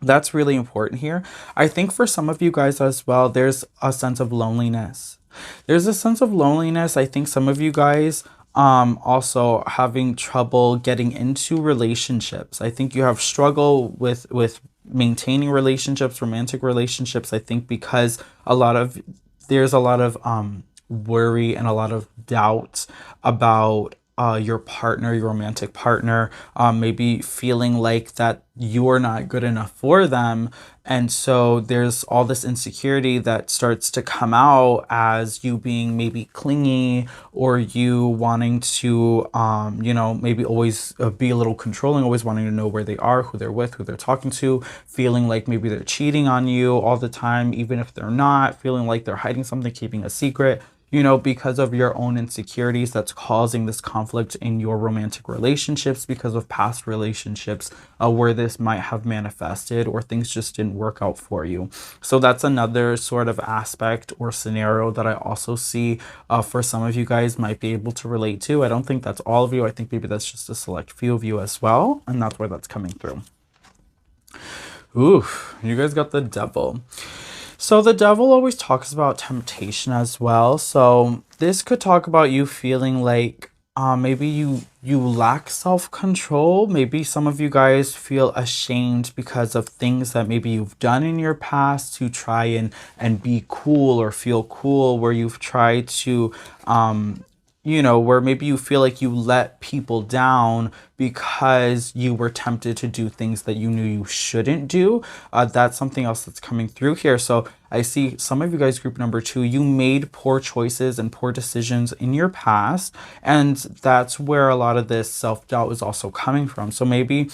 That's really important here. I think for some of you guys as well, there's a sense of loneliness. There's a sense of loneliness. I think some of you guys also having trouble getting into relationships. I think you have struggle with maintaining relationships, romantic relationships. I think because there's a lot of worry and a lot of doubt about your partner, your romantic partner, maybe feeling like that you're not good enough for them. And so there's all this insecurity that starts to come out as you being maybe clingy, or you wanting to, maybe always be a little controlling, always wanting to know where they are, who they're with, who they're talking to, feeling like maybe they're cheating on you all the time, even if they're not, feeling like they're hiding something, keeping a secret. Because of your own insecurities, that's causing this conflict in your romantic relationships, because of past relationships where this might have manifested, or things just didn't work out for you. So that's another sort of aspect or scenario that I also see for some of you guys might be able to relate to. I don't think that's all of you. I think maybe that's just a select few of you as well. And that's where that's coming through. Ooh, you guys got the Devil. So the devil always talks about temptation as well. So this could talk about you feeling like maybe you lack self-control. Maybe some of you guys feel ashamed because of things that maybe you've done in your past to try and be cool or feel cool, where you've tried to where maybe you feel like you let people down because you were tempted to do things that you knew you shouldn't do. That's something else that's coming through here. So I see some of you guys, group number 2, you made poor choices and poor decisions in your past. And that's where a lot of this self-doubt is also coming from. So maybe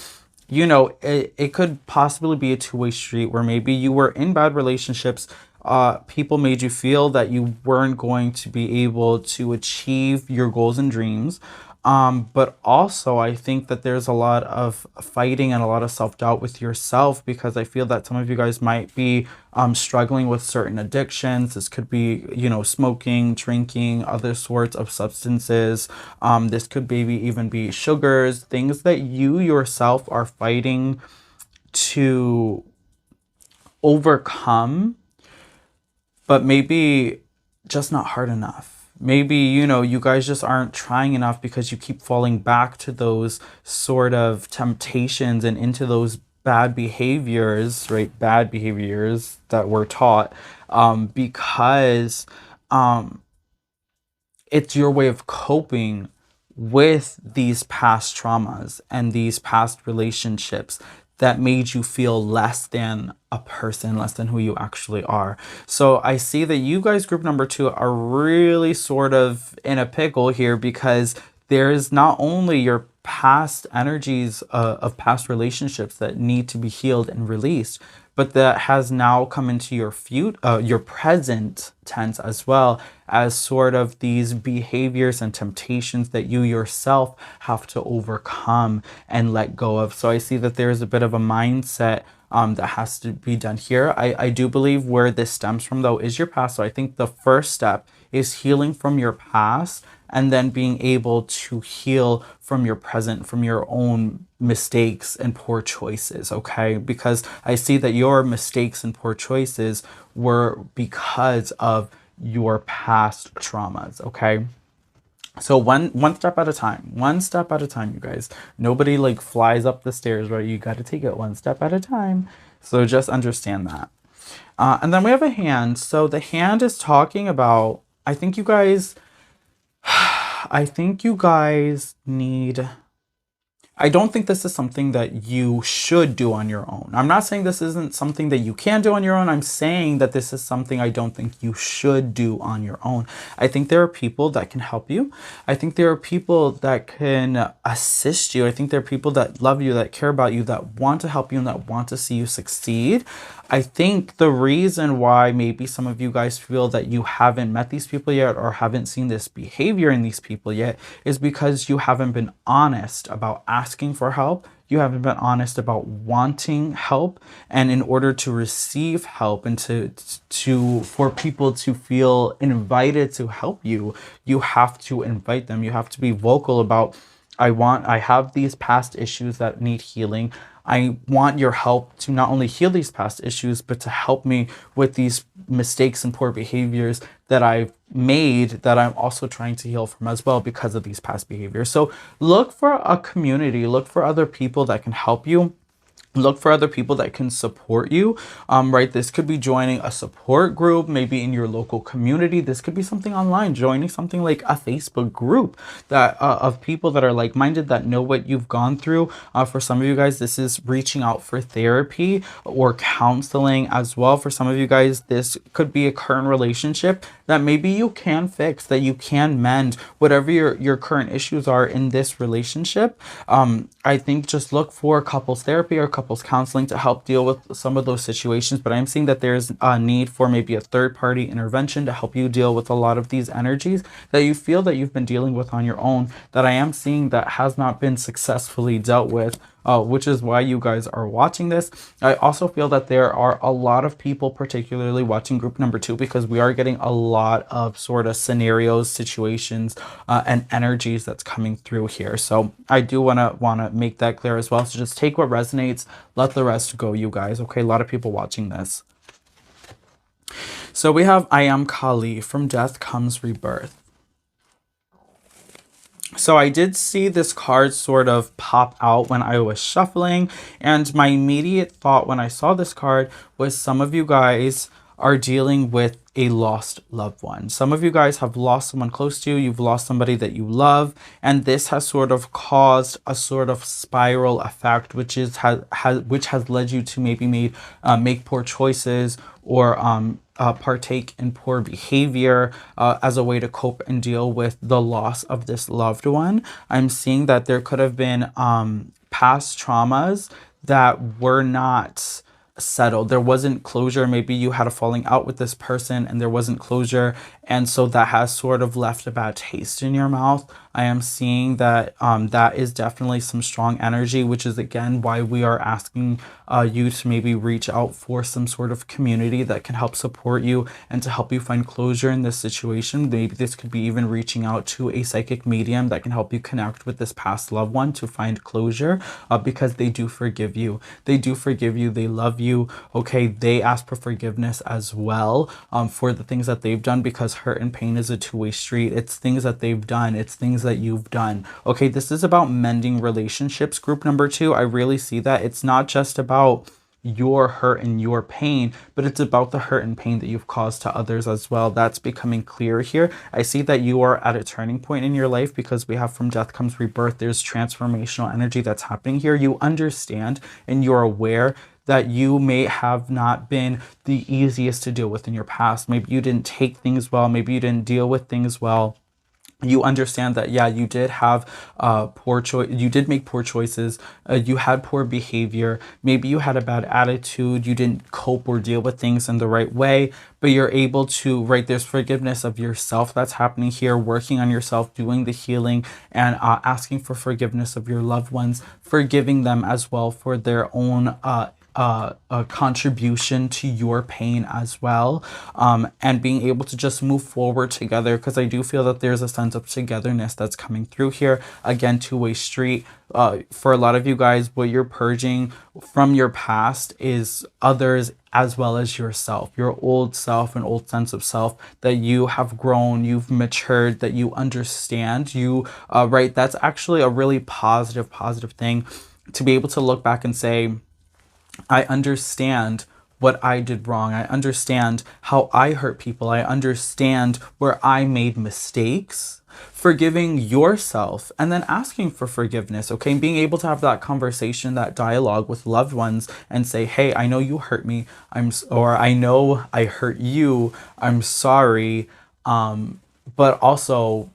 it could possibly be a two-way street where maybe you were in bad relationships. People made you feel that you weren't going to be able to achieve your goals and dreams. But also, I think that there's a lot of fighting and a lot of self-doubt with yourself, because I feel that some of you guys might be struggling with certain addictions. This could be, smoking, drinking, other sorts of substances. This could maybe even be sugars, things that you yourself are fighting to overcome, but maybe just not hard enough. Maybe, you guys just aren't trying enough because you keep falling back to those sort of temptations and into those bad behaviors, right? Bad behaviors that we're taught, because it's your way of coping with these past traumas and these past relationships that made you feel less than a person, less than who you actually are. So I see that you guys, group number 2, are really sort of in a pickle here, because there's not only your past energies of past relationships that need to be healed and released, but that has now come into your present tense, as well as sort of these behaviors and temptations that you yourself have to overcome and let go of. So I see that there's a bit of a mindset that has to be done here. I do believe where this stems from, though, is your past. So I think the first step is healing from your past, and then being able to heal from your present, from your own mistakes and poor choices, okay? Because I see that your mistakes and poor choices were because of your past traumas, okay? So one step at a time. One step at a time, you guys. Nobody like flies up the stairs, right? You got to take it one step at a time. So just understand that. And then we have a hand. So the hand is talking about, I think you guys need, I don't think this is something that you should do on your own. I'm not saying this isn't something that you can do on your own. I'm saying that this is something I don't think you should do on your own. I think there are people that can help you. I think there are people that can assist you. I think there are people that love you, that care about you, that want to help you, and that want to see you succeed. I think the reason why maybe some of you guys feel that you haven't met these people yet, or haven't seen this behavior in these people yet, is because you haven't been honest about asking for help. You haven't been honest about wanting help. And in order to receive help and for people to feel invited to help you, you have to invite them. You have to be vocal about, I have these past issues that need healing. I want your help to not only heal these past issues, but to help me with these mistakes and poor behaviors that I've made, that I'm also trying to heal from as well because of these past behaviors. So look for a community, look for other people that can help you. Look for other people that can support you, right? This could be joining a support group, maybe in your local community. This could be something online, joining something like a Facebook group that of people that are like-minded, that know what you've gone through. For some of you guys, this is reaching out for therapy or counseling as well. For some of you guys, this could be a current relationship that maybe you can fix, that you can mend, whatever your current issues are in this relationship. I think just look for couples therapy or couples counseling to help deal with some of those situations. But I'm seeing that there's a need for maybe a third-party intervention to help you deal with a lot of these energies that you feel that you've been dealing with on your own, that I am seeing that has not been successfully dealt with. Which is why you guys are watching this. I also feel that there are a lot of people particularly watching group number 2, because we are getting a lot of sort of scenarios, situations, and energies that's coming through here. So I do want to make that clear as well. So just take what resonates, let the rest go, you guys. Okay, a lot of people watching this. So we have I am Kali, from death comes rebirth. So I did see this card sort of pop out when I was shuffling, and my immediate thought when I saw this card was some of you guys are dealing with a lost loved one. Some of you guys have lost someone close to you, you've lost somebody that you love, and this has sort of caused a sort of spiral effect, which has led you to maybe make poor choices, or partake in poor behavior as a way to cope and deal with the loss of this loved one. I'm seeing that there could have been past traumas that were not settled. There wasn't closure. Maybe you had a falling out with this person and there wasn't closure. And so that has sort of left a bad taste in your mouth. I am seeing that that is definitely some strong energy, which is again why we are asking you to maybe reach out for some sort of community that can help support you and to help you find closure in this situation. Maybe this could be even reaching out to a psychic medium that can help you connect with this past loved one to find closure, because they do forgive you. They do forgive you. They love you. Okay, they ask for forgiveness as well for the things that they've done, because hurt and pain is a two-way street. It's things that they've done. It's things that you've done. Okay, this is about mending relationships. Group number 2, I really see that. It's not just about your hurt and your pain, but it's about the hurt and pain that you've caused to others as well. That's becoming clear here. I see that you are at a turning point in your life, because we have from death comes rebirth. There's transformational energy that's happening here. You understand and you're aware that you may have not been the easiest to deal with in your past. Maybe you didn't take things well. Maybe you didn't deal with things well. You understand that, yeah, you did have poor choice. You did make poor choices. You had poor behavior. Maybe you had a bad attitude. You didn't cope or deal with things in the right way, but you're able to, right? There's forgiveness of yourself that's happening here, working on yourself, doing the healing, and asking for forgiveness of your loved ones, forgiving them as well for their own a contribution to your pain as well, and being able to just move forward together, because I do feel that there's a sense of togetherness that's coming through here. Again, two-way street. For a lot of you guys, what you're purging from your past is others as well as yourself, your old self, an old sense of self that you have grown, you've matured, that you understand. Right, that's actually a really positive thing, to be able to look back and say, I understand what I did wrong. I understand how I hurt people. I understand where I made mistakes. Forgiving yourself and then asking for forgiveness, okay? And being able to have that conversation, that dialogue with loved ones and say, hey, I know you hurt me. Or I know I hurt you. I'm sorry. But also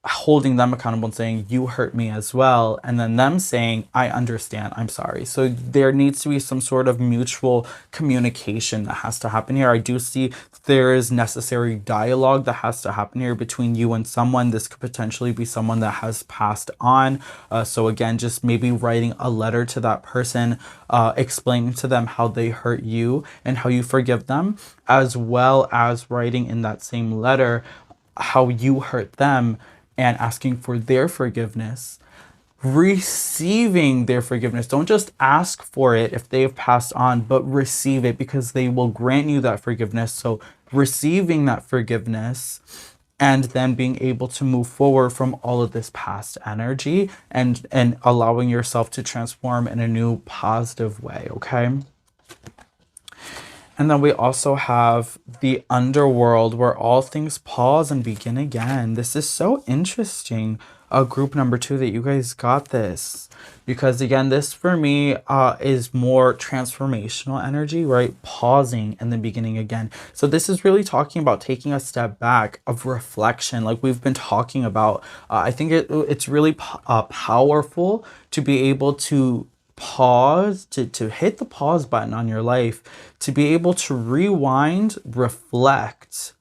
holding them accountable and saying, you hurt me as well, and then them saying, I understand, I'm sorry. So there needs to be some sort of mutual communication that has to happen here. I do see there is necessary dialogue that has to happen here between you and someone. This could potentially be someone that has passed on. So again, just maybe writing a letter to that person, explaining to them how they hurt you and how you forgive them, as well as writing in that same letter how you hurt them and asking for their forgiveness, receiving their forgiveness. Don't just ask for it if they have passed on, but receive it, because they will grant you that forgiveness. So receiving that forgiveness and then being able to move forward from all of this past energy and allowing yourself to transform in a new positive way, okay? And then we also have the underworld, where all things pause and begin again. This is so interesting. Group number 2, that you guys got this, because again, this for me is more transformational energy, right? Pausing and then beginning again. So this is really talking about taking a step back of reflection, like we've been talking about. I think it's really powerful to be able to pause, to hit the pause button on your life, to be able to rewind, reflect,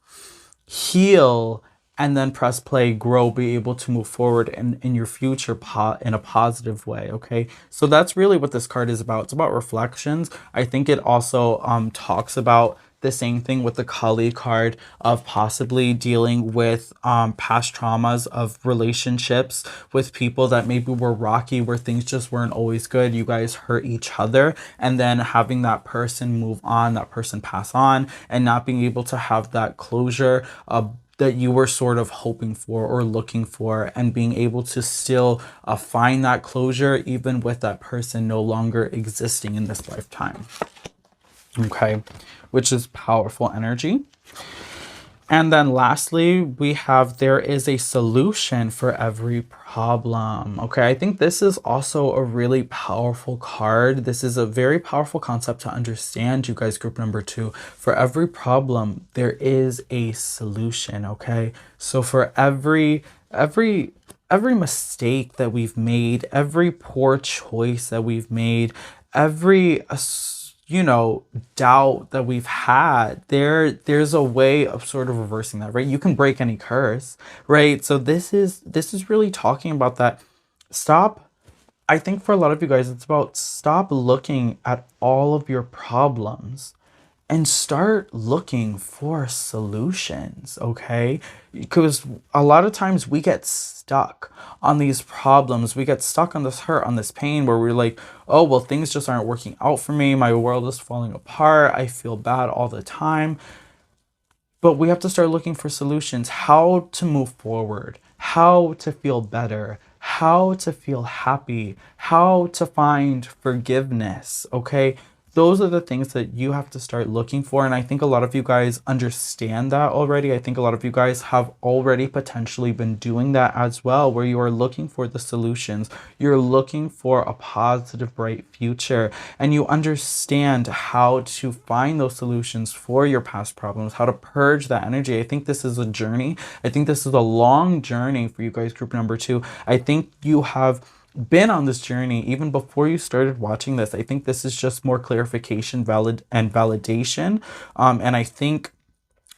heal, and then press play, grow, be able to move forward in your future in a positive way, okay? So that's really what this card is about. It's about reflections. I think it also talks about the same thing with the Kali card of possibly dealing with past traumas of relationships with people that maybe were rocky, where things just weren't always good. You guys hurt each other, and then having that person move on, that person pass on, and not being able to have that closure that you were sort of hoping for or looking for, and being able to still find that closure even with that person no longer existing in this lifetime. Okay, which is powerful energy. And then lastly, we have there is a solution for every problem. Okay, I think this is also a really powerful card. This is a very powerful concept to understand, you guys, group number 2. For every problem, there is a solution, okay? So for every mistake that we've made, every poor choice that we've made, every doubt that we've had, there's a way of sort of reversing that, right? You can break any curse, right? So this is really talking about that. I think for a lot of you guys, it's about stop looking at all of your problems and start looking for solutions, okay? Because a lot of times we get stuck on these problems. We get stuck on this hurt, on this pain, where we're like, oh, well, things just aren't working out for me. My world is falling apart. I feel bad all the time. But we have to start looking for solutions, how to move forward, how to feel better, how to feel happy, how to find forgiveness, okay? Those are the things that you have to start looking for. And I think a lot of you guys understand that already. I think a lot of you guys have already potentially been doing that as well, where you are looking for the solutions. You're looking for a positive, bright future. And you understand how to find those solutions for your past problems, how to purge that energy. I think this is a journey. I think this is a long journey for you guys, group number 2. I think you have been on this journey even before you started watching this. I think this is just more clarification, validation. And I think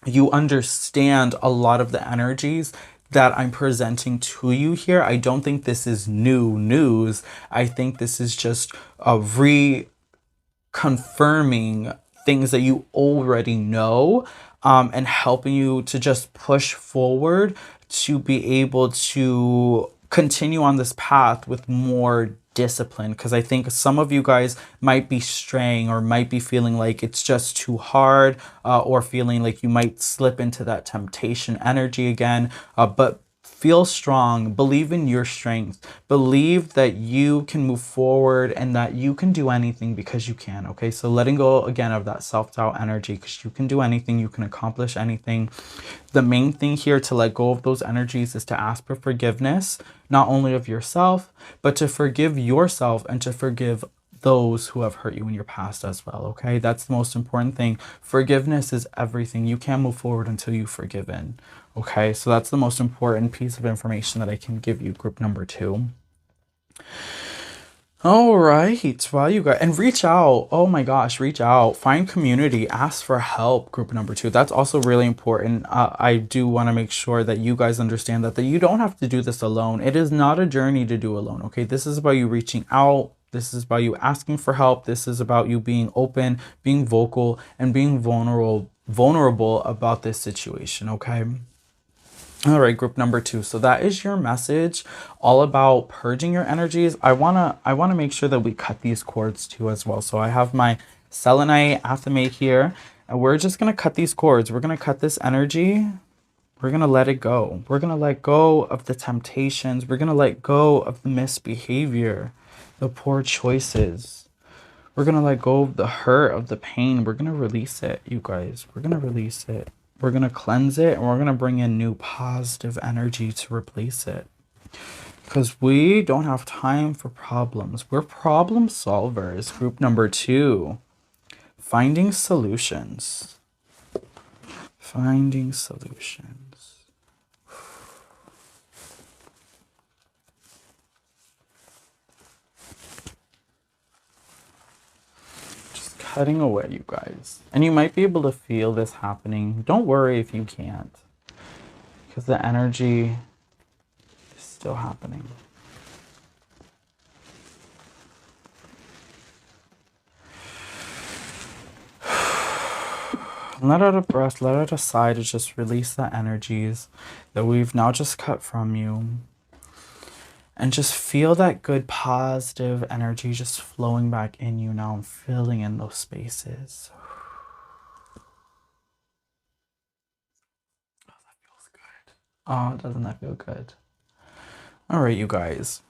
you understand a lot of the energies that I'm presenting to you here. I don't think this is new news. I think this is just reconfirming things that you already know, and helping you to just push forward to be able to continue on this path with more discipline. Because I think some of you guys might be straying, or might be feeling like it's just too hard, or feeling like you might slip into that temptation energy again. But feel strong, believe in your strength, believe that you can move forward and that you can do anything because you can. Okay, so letting go again of that self-doubt energy, because you can do anything, you can accomplish anything. The main thing here to let go of those energies is to ask for forgiveness, not only of yourself, but to forgive yourself and to forgive those who have hurt you in your past as well. Okay, that's the most important thing. Forgiveness is everything. You can't move forward until you've forgiven. Okay, so that's the most important piece of information that I can give you, group number 2. All right, well, you guys, and reach out. Oh my gosh, reach out, find community, ask for help, group number 2. That's also really important. I do want to make sure that you guys understand that you don't have to do this alone. It is not a journey to do alone. Okay, this is about you reaching out. This is about you asking for help. This is about you being open, being vocal, and being vulnerable about this situation. Okay. All right, group number 2. So that is your message, all about purging your energies. I wanna make sure that we cut these cords too as well. So I have my selenite athame here, and we're just gonna cut these cords. We're gonna cut this energy. We're gonna let it go. We're gonna let go of the temptations. We're gonna let go of the misbehavior, the poor choices. We're gonna let go of the hurt, of the pain. We're gonna release it, you guys. We're gonna release it. We're going to cleanse it, and we're going to bring in new positive energy to replace it. Because we don't have time for problems. We're problem solvers. Group number 2. Finding solutions. Finding solutions. Cutting away, you guys. And you might be able to feel this happening. Don't worry if you can't, because the energy is still happening. Let out a breath, let out a sigh to just release the energies that we've now just cut from you. And just feel that good positive energy just flowing back in you now and filling in those spaces. Oh, that feels good. Oh, doesn't that feel good? All right, you guys.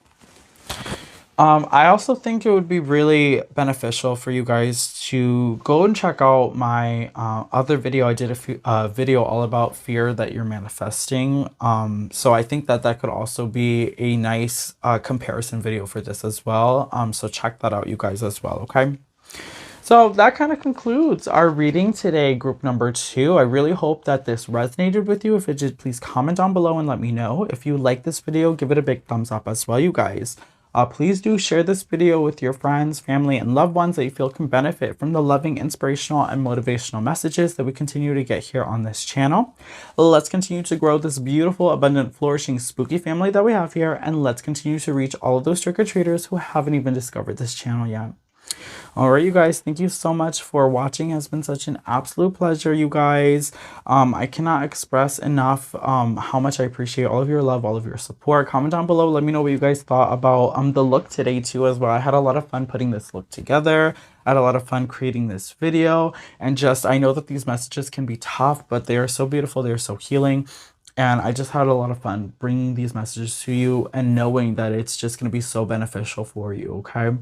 I also think it would be really beneficial for you guys to go and check out my other video. I did a video all about fear that you're manifesting. So I think that that could also be a nice comparison video for this as well. So check that out, you guys, as well, okay? So that kind of concludes our reading today, group number 2. I really hope that this resonated with you. If it did, please comment down below and let me know. If you like this video, give it a big thumbs up as well, you guys. Please do share this video with your friends, family, and loved ones that you feel can benefit from the loving, inspirational, and motivational messages that we continue to get here on this channel. Let's continue to grow this beautiful, abundant, flourishing, spooky family that we have here, and let's continue to reach all of those trick-or-treaters who haven't even discovered this channel yet. All right, you guys, thank you so much for watching. It has been such an absolute pleasure, you guys. I cannot express enough how much I appreciate all of your love, all of your support. Comment down below. Let me know what you guys thought about the look today too as well. I had a lot of fun putting this look together. I had a lot of fun creating this video, and just I know that these messages can be tough, but they are so beautiful. They are so healing. And I just had a lot of fun bringing these messages to you and knowing that it's just going to be so beneficial for you, okay?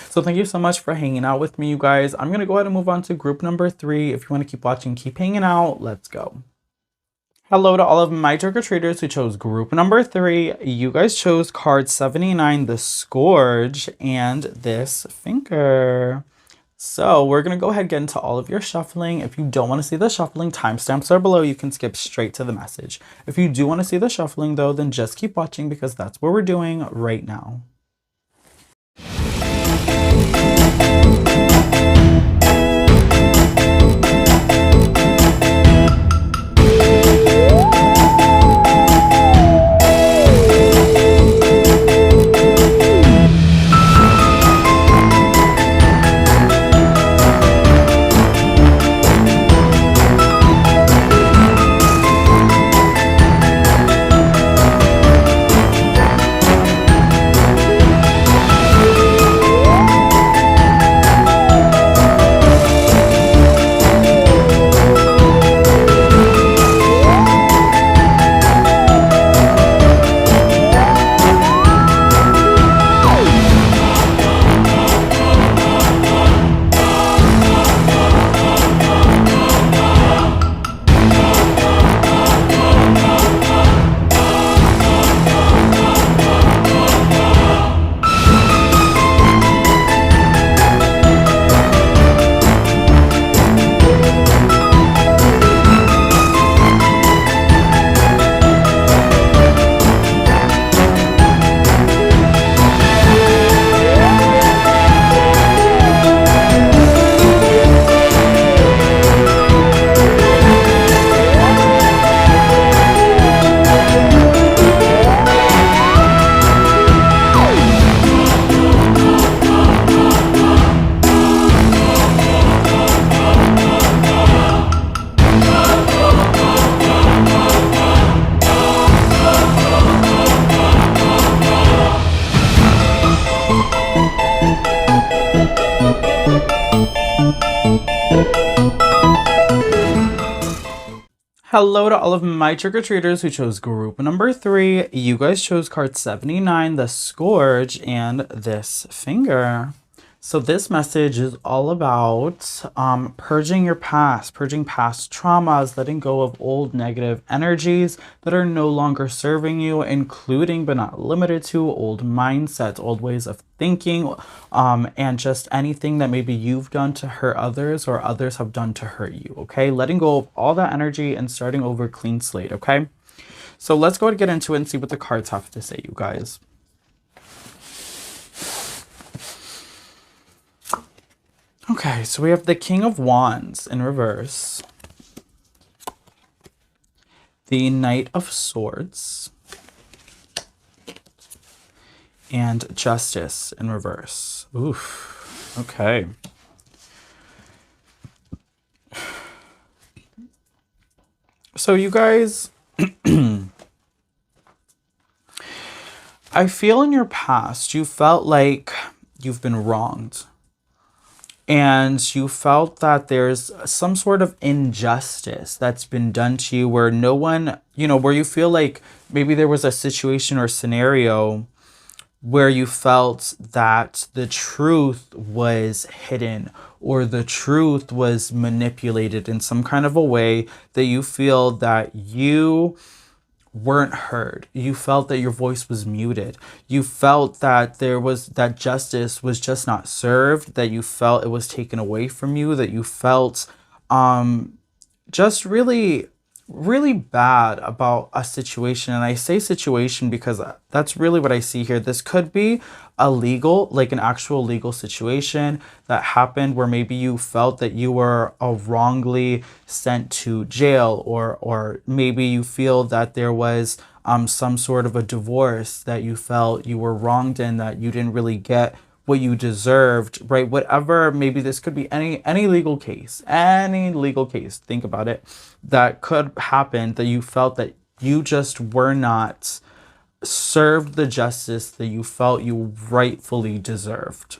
So thank you so much for hanging out with me, you guys. I'm going to go ahead and move on to group number 3. If you want to keep watching, keep hanging out. Let's go. Hello to all of my trick-or-treaters who chose group number 3. You guys chose card 79, the Scourge, and this finger. So we're going to go ahead and get into all of your shuffling. If you don't want to see the shuffling, timestamps are below. You can skip straight to the message. If you do want to see the shuffling, though, then just keep watching because that's what we're doing right now. Hello to all of my trick-or-treaters who chose group number 3. You guys chose card 79, the Scourge, and this finger. So this message is all about purging your past, purging past traumas, letting go of old negative energies that are no longer serving you, including but not limited to old mindsets, old ways of thinking, and just anything that maybe you've done to hurt others or others have done to hurt you, okay? Letting go of all that energy and starting over clean slate, okay? So let's go and get into it and see what the cards have to say, you guys. Okay, so we have the King of Wands in reverse, the Knight of Swords, and Justice in reverse. Oof, okay. So you guys, I feel in your past, you felt like you've been wronged. And you felt that there's some sort of injustice that's been done to you where no one, where you feel like maybe there was a situation or scenario where you felt that the truth was hidden or the truth was manipulated in some kind of a way that you feel that you weren't heard. You felt that your voice was muted. You felt that that justice was just not served, that you felt it was taken away from you, that you felt just really, really bad about a situation. And I say situation because that's really what I see here. This could be like an actual legal situation that happened where maybe you felt that you were wrongly sent to jail, or maybe you feel that there was some sort of a divorce that you felt you were wronged in, that you didn't really get what you deserved, right? Whatever, maybe this could be any legal case, think about it, that could happen, that you felt that you just were not served the justice that you felt you rightfully deserved.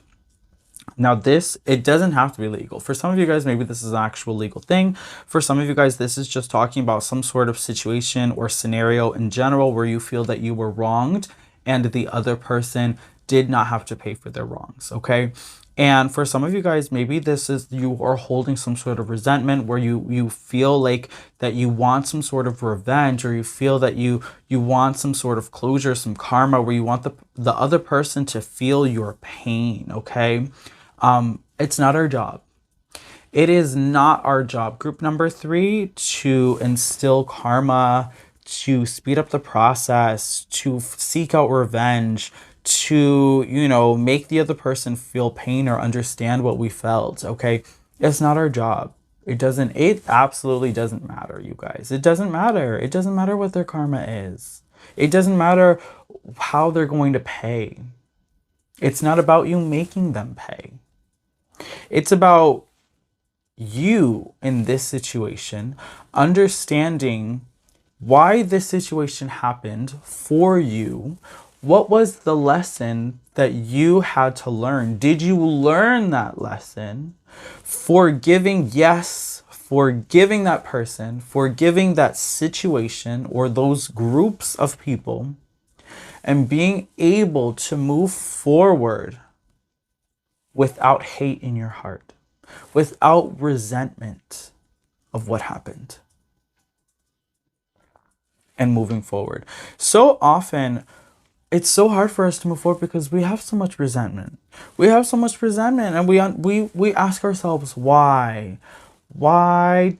Now it doesn't have to be legal. For some of you guys, maybe this is an actual legal thing. For some of you guys, this is just talking about some sort of situation or scenario in general where you feel that you were wronged and the other person did not have to pay for their wrongs, okay? And for some of you guys, maybe this is you are holding some sort of resentment where you feel like that you want some sort of revenge, or you feel that you want some sort of closure, some karma, where you want the other person to feel your pain, okay? It's not our job. It is not our job. Group number 3, to instill karma, to speed up the process, to seek out revenge, to, make the other person feel pain or understand what we felt, okay? It's not our job. It absolutely doesn't matter, you guys. It doesn't matter. It doesn't matter what their karma is. It doesn't matter how they're going to pay. It's not about you making them pay. It's about you in this situation understanding why this situation happened for you. What was the lesson that you had to learn? Did you learn that lesson? Forgiving that person, forgiving that situation or those groups of people, and being able to move forward without hate in your heart, without resentment of what happened, and moving forward. So often, it's so hard for us to move forward because we have so much resentment. And we ask ourselves, why? Why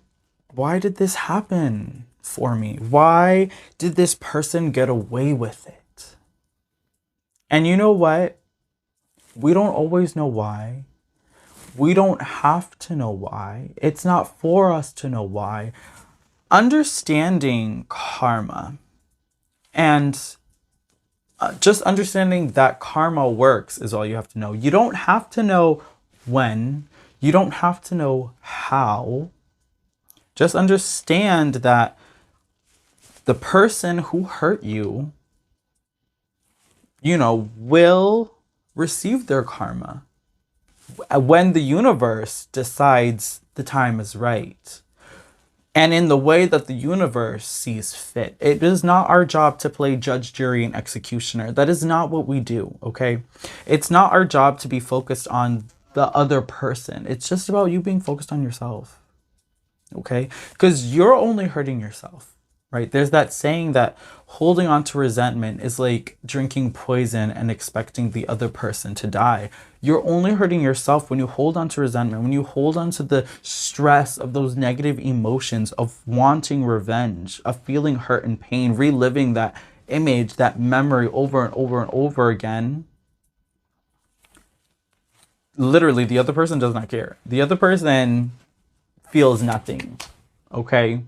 did this happen for me? Why did this person get away with it? And you know what? We don't always know why. We don't have to know why. It's not for us to know why. Understanding karma and just understanding that karma works is all you have to know. You don't have to know when. You don't have to know how. Just understand that the person who hurt you, will receive their karma when the universe decides the time is right. And in the way that the universe sees fit. It is not our job to play judge, jury, and executioner. That is not what we do, okay? It's not our job to be focused on the other person. It's just about you being focused on yourself, okay? Because you're only hurting yourself, right? There's that saying that holding on to resentment is like drinking poison and expecting the other person to die. You're only hurting yourself when you hold on to resentment, when you hold on to the stress of those negative emotions of wanting revenge, of feeling hurt and pain, reliving that image, that memory over and over and over again. Literally, the other person does not care. The other person feels nothing, okay?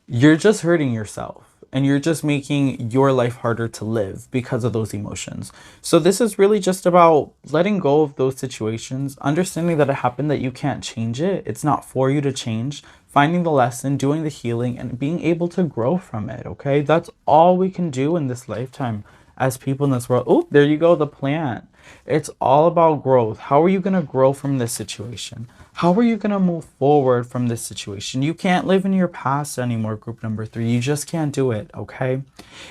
You're just hurting yourself. and you're just making your life harder to live because of those emotions. So this is really just about letting go of those situations, understanding that it happened, that you can't change it. It's not for you to change. Finding the lesson, doing the healing, and being able to grow from it, okay? That's all we can do in this lifetime as people in this world. Oh, there you go, the plant. It's all about growth. How are you going to grow from this situation? How are you going to move forward from this situation? You can't live in your past anymore, group number 3. You just can't do it, okay?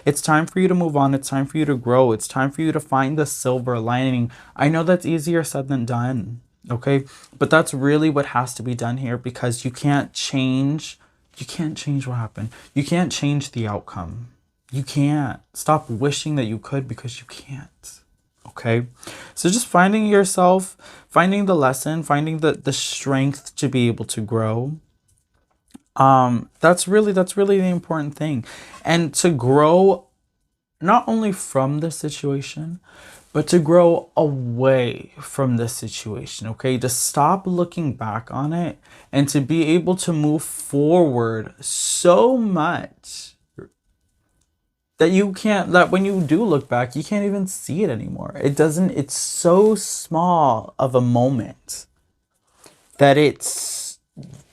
It's time for you to move on. It's time for you to grow. It's time for you to find the silver lining. I know that's easier said than done, okay? But that's really what has to be done here, because you can't change what happened. You can't change the outcome. You can't. Stop wishing that you could, because you can't. Okay, so just finding yourself, finding the lesson, finding the strength to be able to grow. That's really the important thing. And to grow not only from the situation, but to grow away from the situation, okay? To stop looking back on it and to be able to move forward so much that that when you do look back, you can't even see it anymore. It's so small of a moment that it's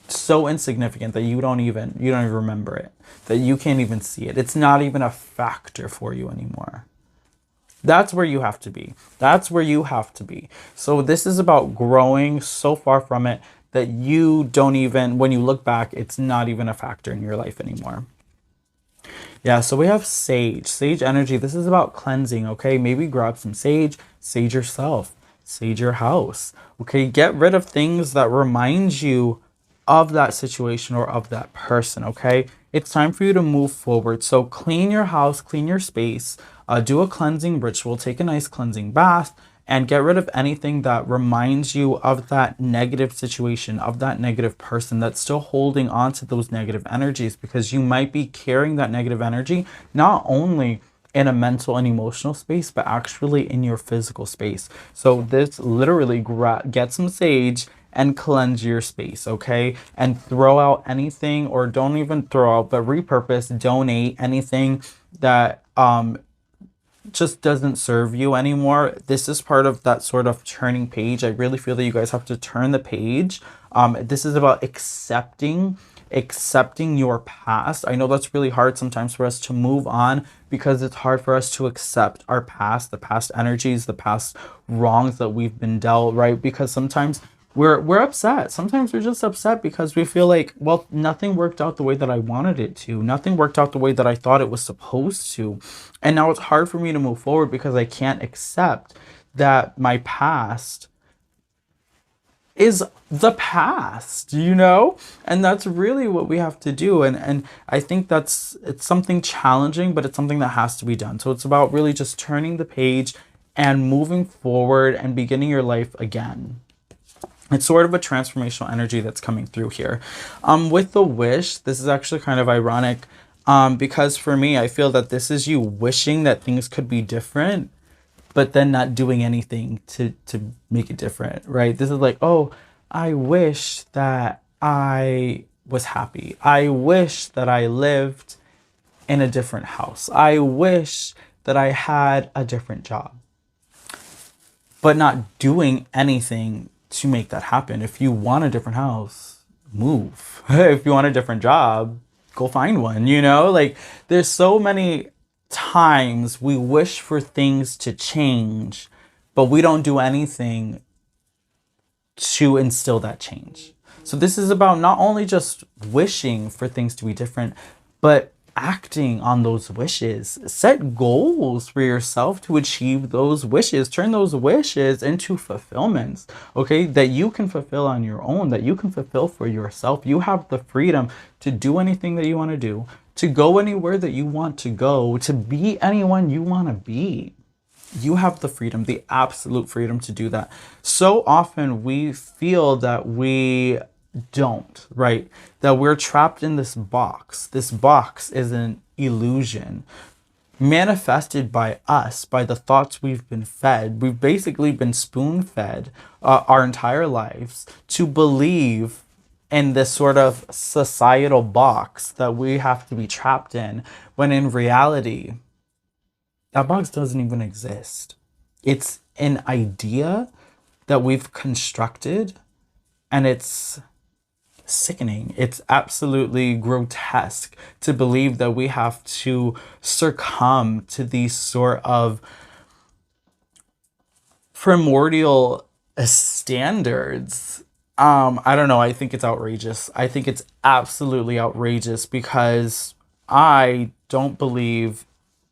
so insignificant that you don't even remember it, that you can't even see it. It's not even a factor for you anymore. That's where you have to be. That's where you have to be. So this is about growing so far from it that you don't even, when you look back, it's not even a factor in your life anymore. Yeah, so we have sage. Sage energy. This is about cleansing, okay? Maybe grab some sage, sage yourself, sage your house, okay? Get rid of things that remind you of that situation or of that person, okay? It's time for you to move forward. So clean your house, clean your space, do a cleansing ritual, take a nice cleansing bath, and get rid of anything that reminds you of that negative situation, of that negative person that's still holding on to those negative energies, because you might be carrying that negative energy not only in a mental and emotional space, but actually in your physical space. So this literally get some sage and cleanse your space, okay? And throw out anything, or don't even throw out, but repurpose, donate anything that just doesn't serve you anymore. This is part of that sort of turning page. I really feel that you guys have to turn the page. This is about accepting your past. I know that's really hard sometimes for us to move on, because it's hard for us to accept our past, the past energies, the past wrongs that we've been dealt, right? Because sometimes we're upset. Sometimes we're just upset because we feel like, well, nothing worked out the way that I wanted it to. Nothing worked out the way that I thought it was supposed to. And now it's hard for me to move forward because I can't accept that my past is the past, you know? And that's really what we have to do. And I think it's something challenging, but it's something that has to be done. So it's about really just turning the page and moving forward and beginning your life again. It's sort of a transformational energy that's coming through here. With the wish, this is actually kind of ironic, because for me, I feel that this is you wishing that things could be different, but then not doing anything to make it different, right? This is like, oh, I wish that I was happy. I wish that I lived in a different house. I wish that I had a different job, but not doing anything to make that happen. If you want a different house, move. If you want a different job, go find one, you know? Like, there's so many times we wish for things to change, but we don't do anything to instill that change. So this is about not only just wishing for things to be different, but acting on those wishes. Set goals for yourself to achieve those wishes. Turn those wishes into fulfillments, okay? That you can fulfill on your own, that you can fulfill for yourself. You have the freedom to do anything that you want to do, to go anywhere that you want to go, to be anyone you want to be. You have the freedom, the absolute freedom to do that. So often we feel that we don't, right? That we're trapped in this box. This box is an illusion manifested by us, by the thoughts we've been fed. We've basically been spoon fed our entire lives to believe in this sort of societal box that we have to be trapped in, when in reality, that box doesn't even exist. It's an idea that we've constructed, and it's sickening. It's absolutely grotesque to believe that we have to succumb to these sort of primordial standards. I don't know. I think it's outrageous. I think it's absolutely outrageous because I don't believe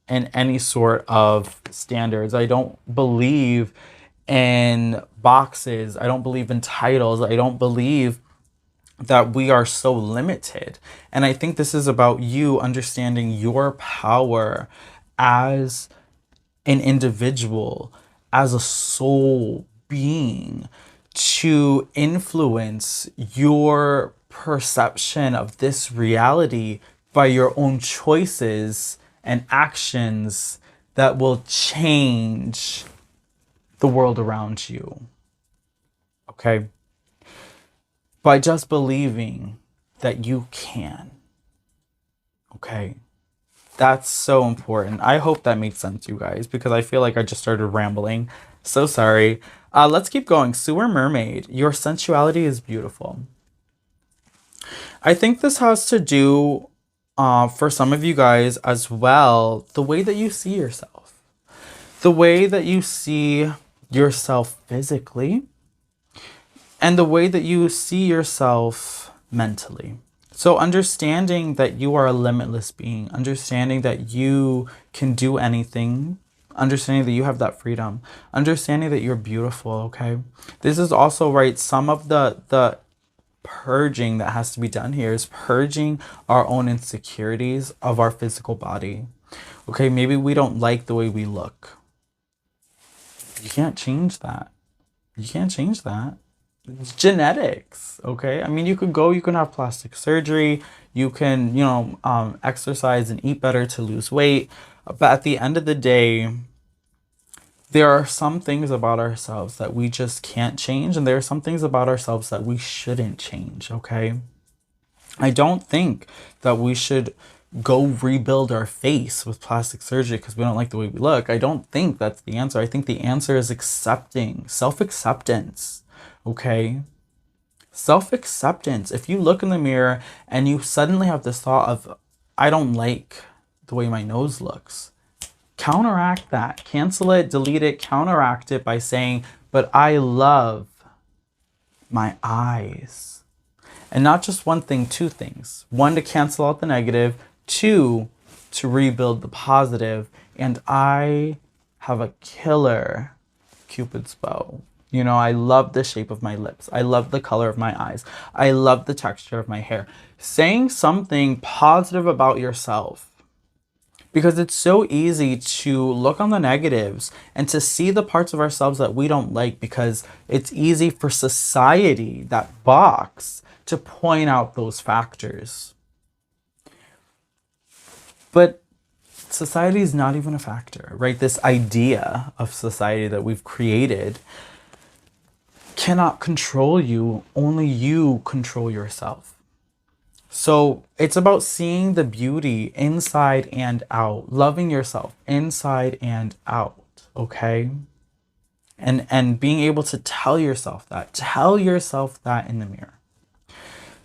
in any sort of standards. I don't believe in boxes. I don't believe in titles. I don't believe that we are so limited. And I think this is about you understanding your power as an individual, as a soul being, to influence your perception of this reality by your own choices and actions that will change the world around you. Okay? By just believing that you can. Okay? That's so important. I hope that made sense, you guys, because I feel like I just started rambling. So sorry. Let's keep going. Sewer Mermaid, your sensuality is beautiful. I think this has to do, for some of you guys as well, the way that you see yourself. The way that you see yourself physically, and the way that you see yourself mentally. So understanding that you are a limitless being, understanding that you can do anything, understanding that you have that freedom, understanding that you're beautiful, okay? This is also, right, some of the purging that has to be done here is purging our own insecurities of our physical body. Okay, maybe we don't like the way we look. You can't change that. You can't change that. It's genetics, okay? I mean, you can have plastic surgery, you can, exercise and eat better to lose weight. But at the end of the day, there are some things about ourselves that we just can't change. And there are some things about ourselves that we shouldn't change, okay? I don't think that we should go rebuild our face with plastic surgery because we don't like the way we look. I don't think that's the answer. I think the answer is accepting, self-acceptance. Okay? Self-acceptance. If you look in the mirror and you suddenly have this thought of, I don't like the way my nose looks, counteract that. Cancel it, delete it, counteract it by saying, but I love my eyes. And not just one thing, two things. One, to cancel out the negative. Two, to rebuild the positive. And I have a killer Cupid's bow. I love the shape of my lips. I love the color of my eyes. I love the texture of my hair. Saying something positive about yourself. Because it's so easy to look on the negatives and to see the parts of ourselves that we don't like, because it's easy for society, that box, to point out those factors. But society is not even a factor, right? This idea of society that we've created cannot control you. Only you control yourself. So it's about seeing the beauty inside and out, loving yourself inside and out, okay? And being able to tell yourself that in the mirror.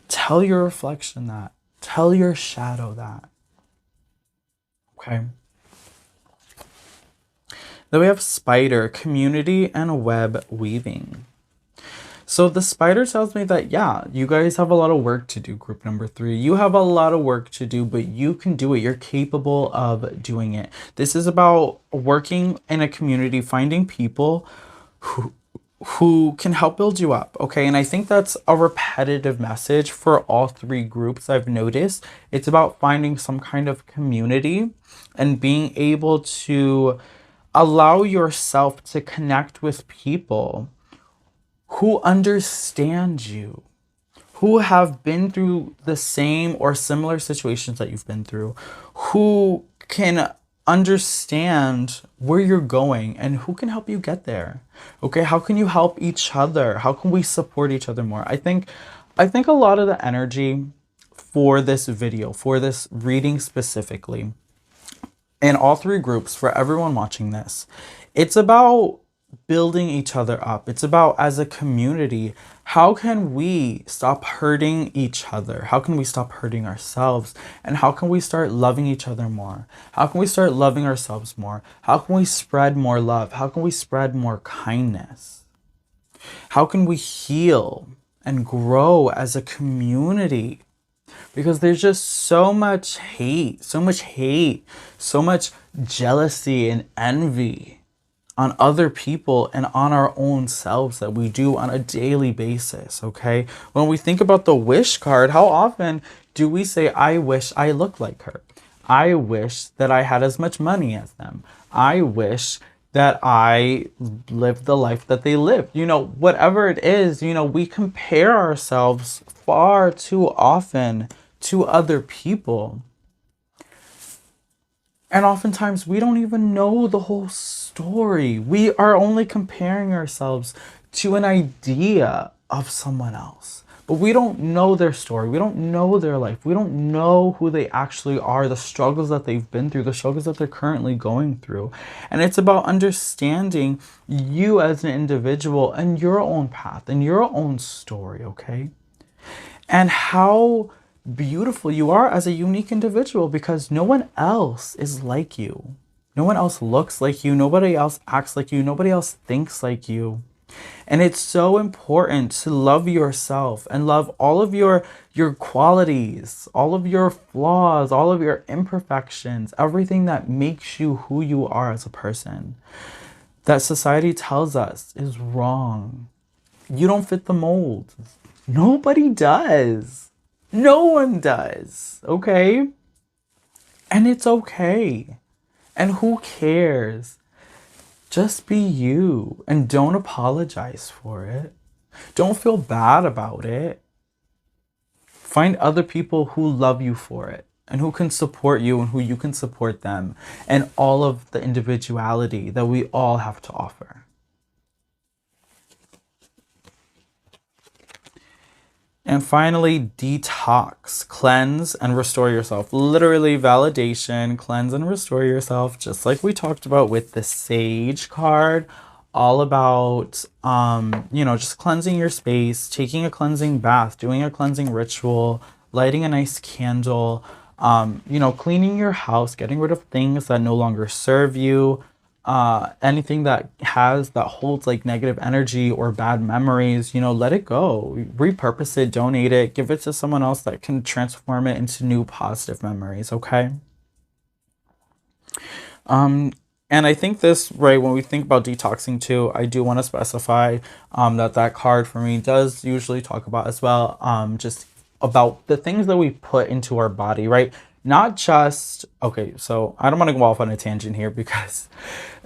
Tell your reflection that. Tell your shadow that. Okay? Then we have Spider, community and web weaving. So the Spider tells me that, yeah, you guys have a lot of work to do, group number 3. You have a lot of work to do, but you can do it. You're capable of doing it. This is about working in a community, finding people who can help build you up, okay? And I think that's a repetitive message for all 3 groups I've noticed. It's about finding some kind of community and being able to allow yourself to connect with people who understand you, who have been through the same or similar situations that you've been through, who can understand where you're going and who can help you get there. Okay, how can you help each other? How can we support each other more? I think I think a lot of the energy for this video, for this reading specifically, in all three groups, for everyone watching this, it's about building each other up. It's about, as a community, how can we stop hurting each other? How can we stop hurting ourselves? And how can we start loving each other more? How can we start loving ourselves more? How can we spread more love? How can we spread more kindness? How can we heal and grow as a community? Because there's just so much hate, so much jealousy and envy on other people and on our own selves that we do on a daily basis, okay? When we think about the wish card, how often do we say, I wish I looked like her? I wish that I had as much money as them. I wish that I lived the life that they lived. You know, whatever it is, you know, we compare ourselves far too often to other people. And oftentimes we don't even know the whole story. We are only comparing ourselves to an idea of someone else. But we don't know their story. We don't know their life. We don't know who they actually are, the struggles that they've been through, the struggles that they're currently going through. And it's about understanding you as an individual and your own path and your own story, okay? And how beautiful you are as a unique individual, because no one else is like you. No one else looks like you. Nobody else acts like you. Nobody else thinks like you. And it's so important to love yourself and love all of your qualities, all of your flaws, all of your imperfections, everything that makes you who you are as a person, that society tells us is wrong. You don't fit the mold. Nobody does. No one does, okay? And it's okay. And who cares? Just be you and don't apologize for it. Don't feel bad about it. Find other people who love you for it and who can support you and who you can support them, and all of the individuality that we all have to offer. And finally, detox, cleanse and restore yourself. Literally validation, cleanse and restore yourself, just like we talked about with the Sage card. All about, just cleansing your space, taking a cleansing bath, doing a cleansing ritual, lighting a nice candle, cleaning your house, getting rid of things that no longer serve you. Anything that holds like negative energy or bad memories, let it go, repurpose it, donate it, give it to someone else that can transform it into new positive memories. Okay. And I think this, right, when we think about detoxing too, I do want to specify that card for me does usually talk about as well, just about the things that we put into our body, right? Not just, okay, so I don't want to go off on a tangent here because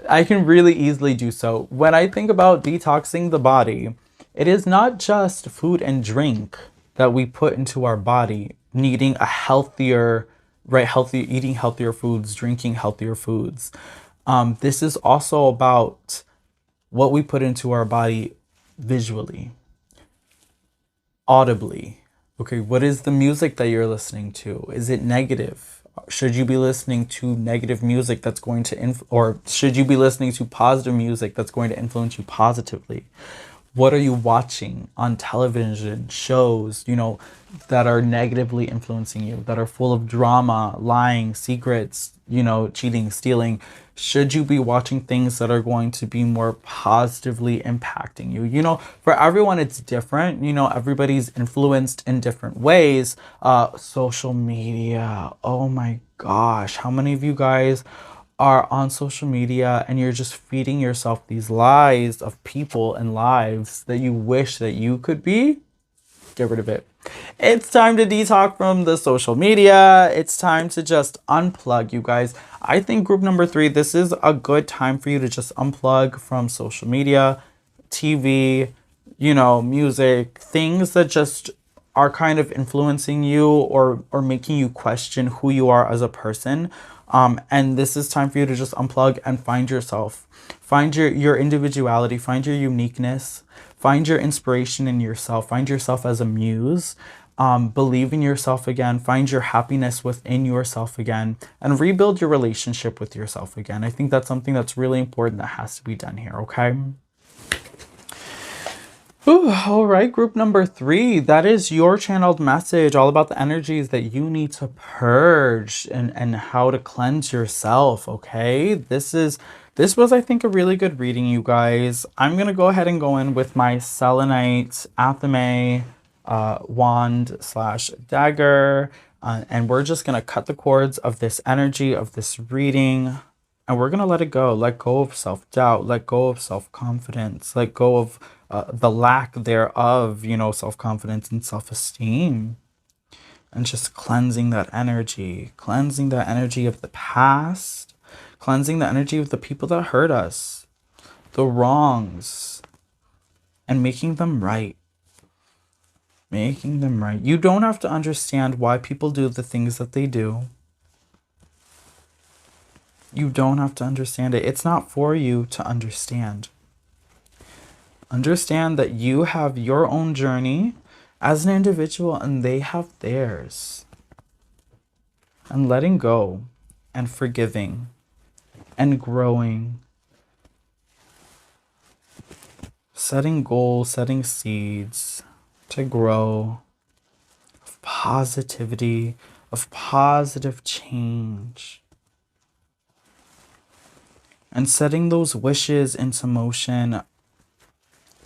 I can really easily do so. When I think about detoxing the body, it is not just food and drink that we put into our body, needing a healthier, right, eating healthier foods, drinking healthier foods. This is also about what we put into our body visually, audibly. Okay, what is the music that you're listening to? Is it negative? Should you be listening to negative music that's going to or should you be listening to positive music that's going to influence you positively? What are you watching on television, shows, that are negatively influencing you, that are full of drama, lying, secrets, cheating, stealing? Should you be watching things that are going to be more positively impacting you? For everyone, it's different. Everybody's influenced in different ways. Social media. Oh my gosh. How many of you guys are on social media and you're just feeding yourself these lies of people and lives that you wish that you could be? Get rid of it. It's time to detox from the social media. It's time to just unplug, you guys. I think group number 3, this is a good time for you to just unplug from social media, TV, music, things that just are kind of influencing you or making you question who you are as a person. And this is time for you to just unplug and find yourself. Find your individuality, find your uniqueness, find your inspiration in yourself, find yourself as a muse. Believe in yourself again, find your happiness within yourself again, and rebuild your relationship with yourself again. I think that's something that's really important that has to be done here, okay? Ooh, all right, group number 3, that is your channeled message, all about the energies that you need to purge and how to cleanse yourself, okay? This was, I think, a really good reading, you guys. I'm going to go ahead and go in with my selenite athame wand / dagger, and we're just going to cut the cords of this energy, of this reading, and we're going to let it go. Let go of self-doubt, let go of self-confidence, let go of the lack thereof, you know, self-confidence and self-esteem, and just cleansing that energy of the past, cleansing the energy of the people that hurt us, the wrongs, and making them right. Making them right. You don't have to understand why people do the things that they do. You don't have to understand it. It's not for you to understand. Understand that you have your own journey as an individual and they have theirs. And letting go and forgiving and growing. Setting goals, setting seeds to grow, of positivity, of positive change. And setting those wishes into motion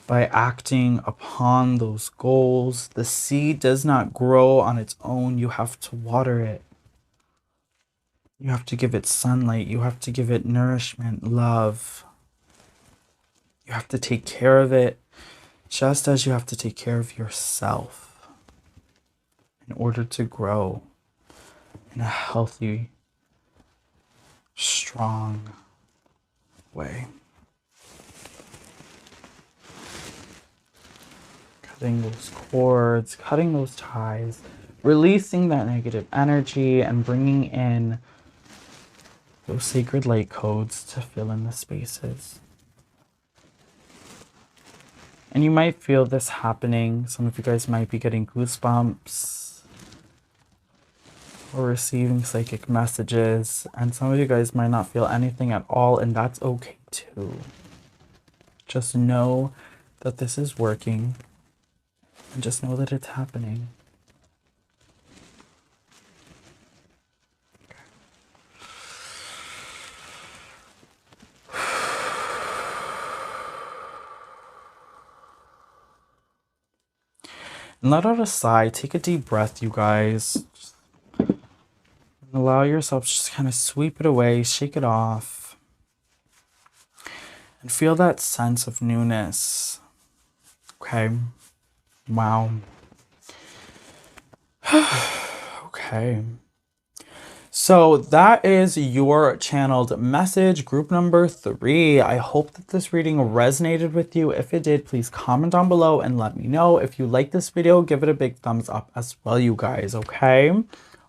by acting upon those goals. The seed does not grow on its own. You have to water it. You have to give it sunlight. You have to give it nourishment, love. You have to take care of it, just as you have to take care of yourself in order to grow in a healthy, strong way. Cutting those cords, cutting those ties, releasing that negative energy and bringing in those sacred light codes to fill in the spaces. And you might feel this happening. Some of you guys might be getting goosebumps or receiving psychic messages. And some of you guys might not feel anything at all, and that's okay too. Just know that this is working, and just know that it's happening. And let out a sigh. Take a deep breath, you guys. And allow yourself to just kind of sweep it away, shake it off. And feel that sense of newness. Okay. Wow. Okay. So that is your channeled message, group number 3. I hope that this reading resonated with you. If it did, please comment down below and let me know. If you like this video, give it a big thumbs up as well, you guys, okay?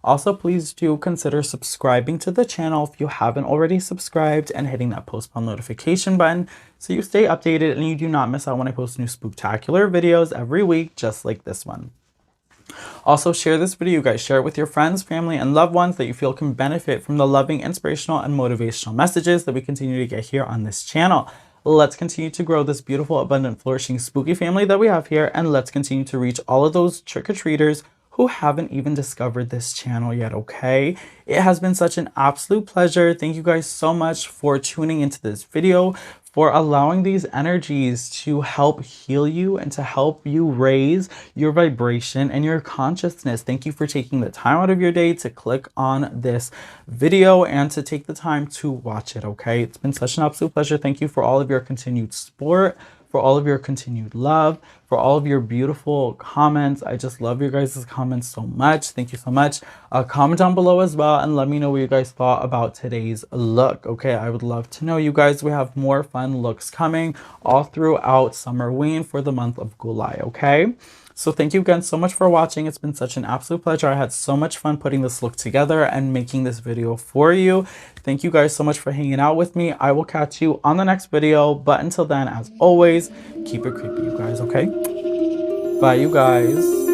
Also, please do consider subscribing to the channel if you haven't already subscribed and hitting that post bell notification button so you stay updated and you do not miss out when I post new spooktacular videos every week, just like this one. Also, share this video, guys. Share it with your friends, family, and loved ones that you feel can benefit from the loving, inspirational, and motivational messages that we continue to get here on this channel. Let's continue to grow this beautiful, abundant, flourishing, spooky family that we have here, and let's continue to reach all of those trick-or-treaters who haven't even discovered this channel yet, okay? It has been such an absolute pleasure. Thank you guys so much for tuning into this video, for allowing these energies to help heal you and to help you raise your vibration and your consciousness. Thank you for taking the time out of your day to click on this video and to take the time to watch it, okay? It's been such an absolute pleasure. Thank you for all of your continued support, for all of your continued love, for all of your beautiful comments. I just love your guys' comments so much. Thank you so much. Comment down below as well and let me know what you guys thought about today's look. Okay, I would love to know, you guys. We have more fun looks coming all throughout Summerween for the month of July, okay? So thank you again so much for watching. It's been such an absolute pleasure. I had so much fun putting this look together and making this video for you. Thank you guys so much for hanging out with me. I will catch you on the next video. But until then, as always, keep it creepy, you guys, okay? Bye, you guys.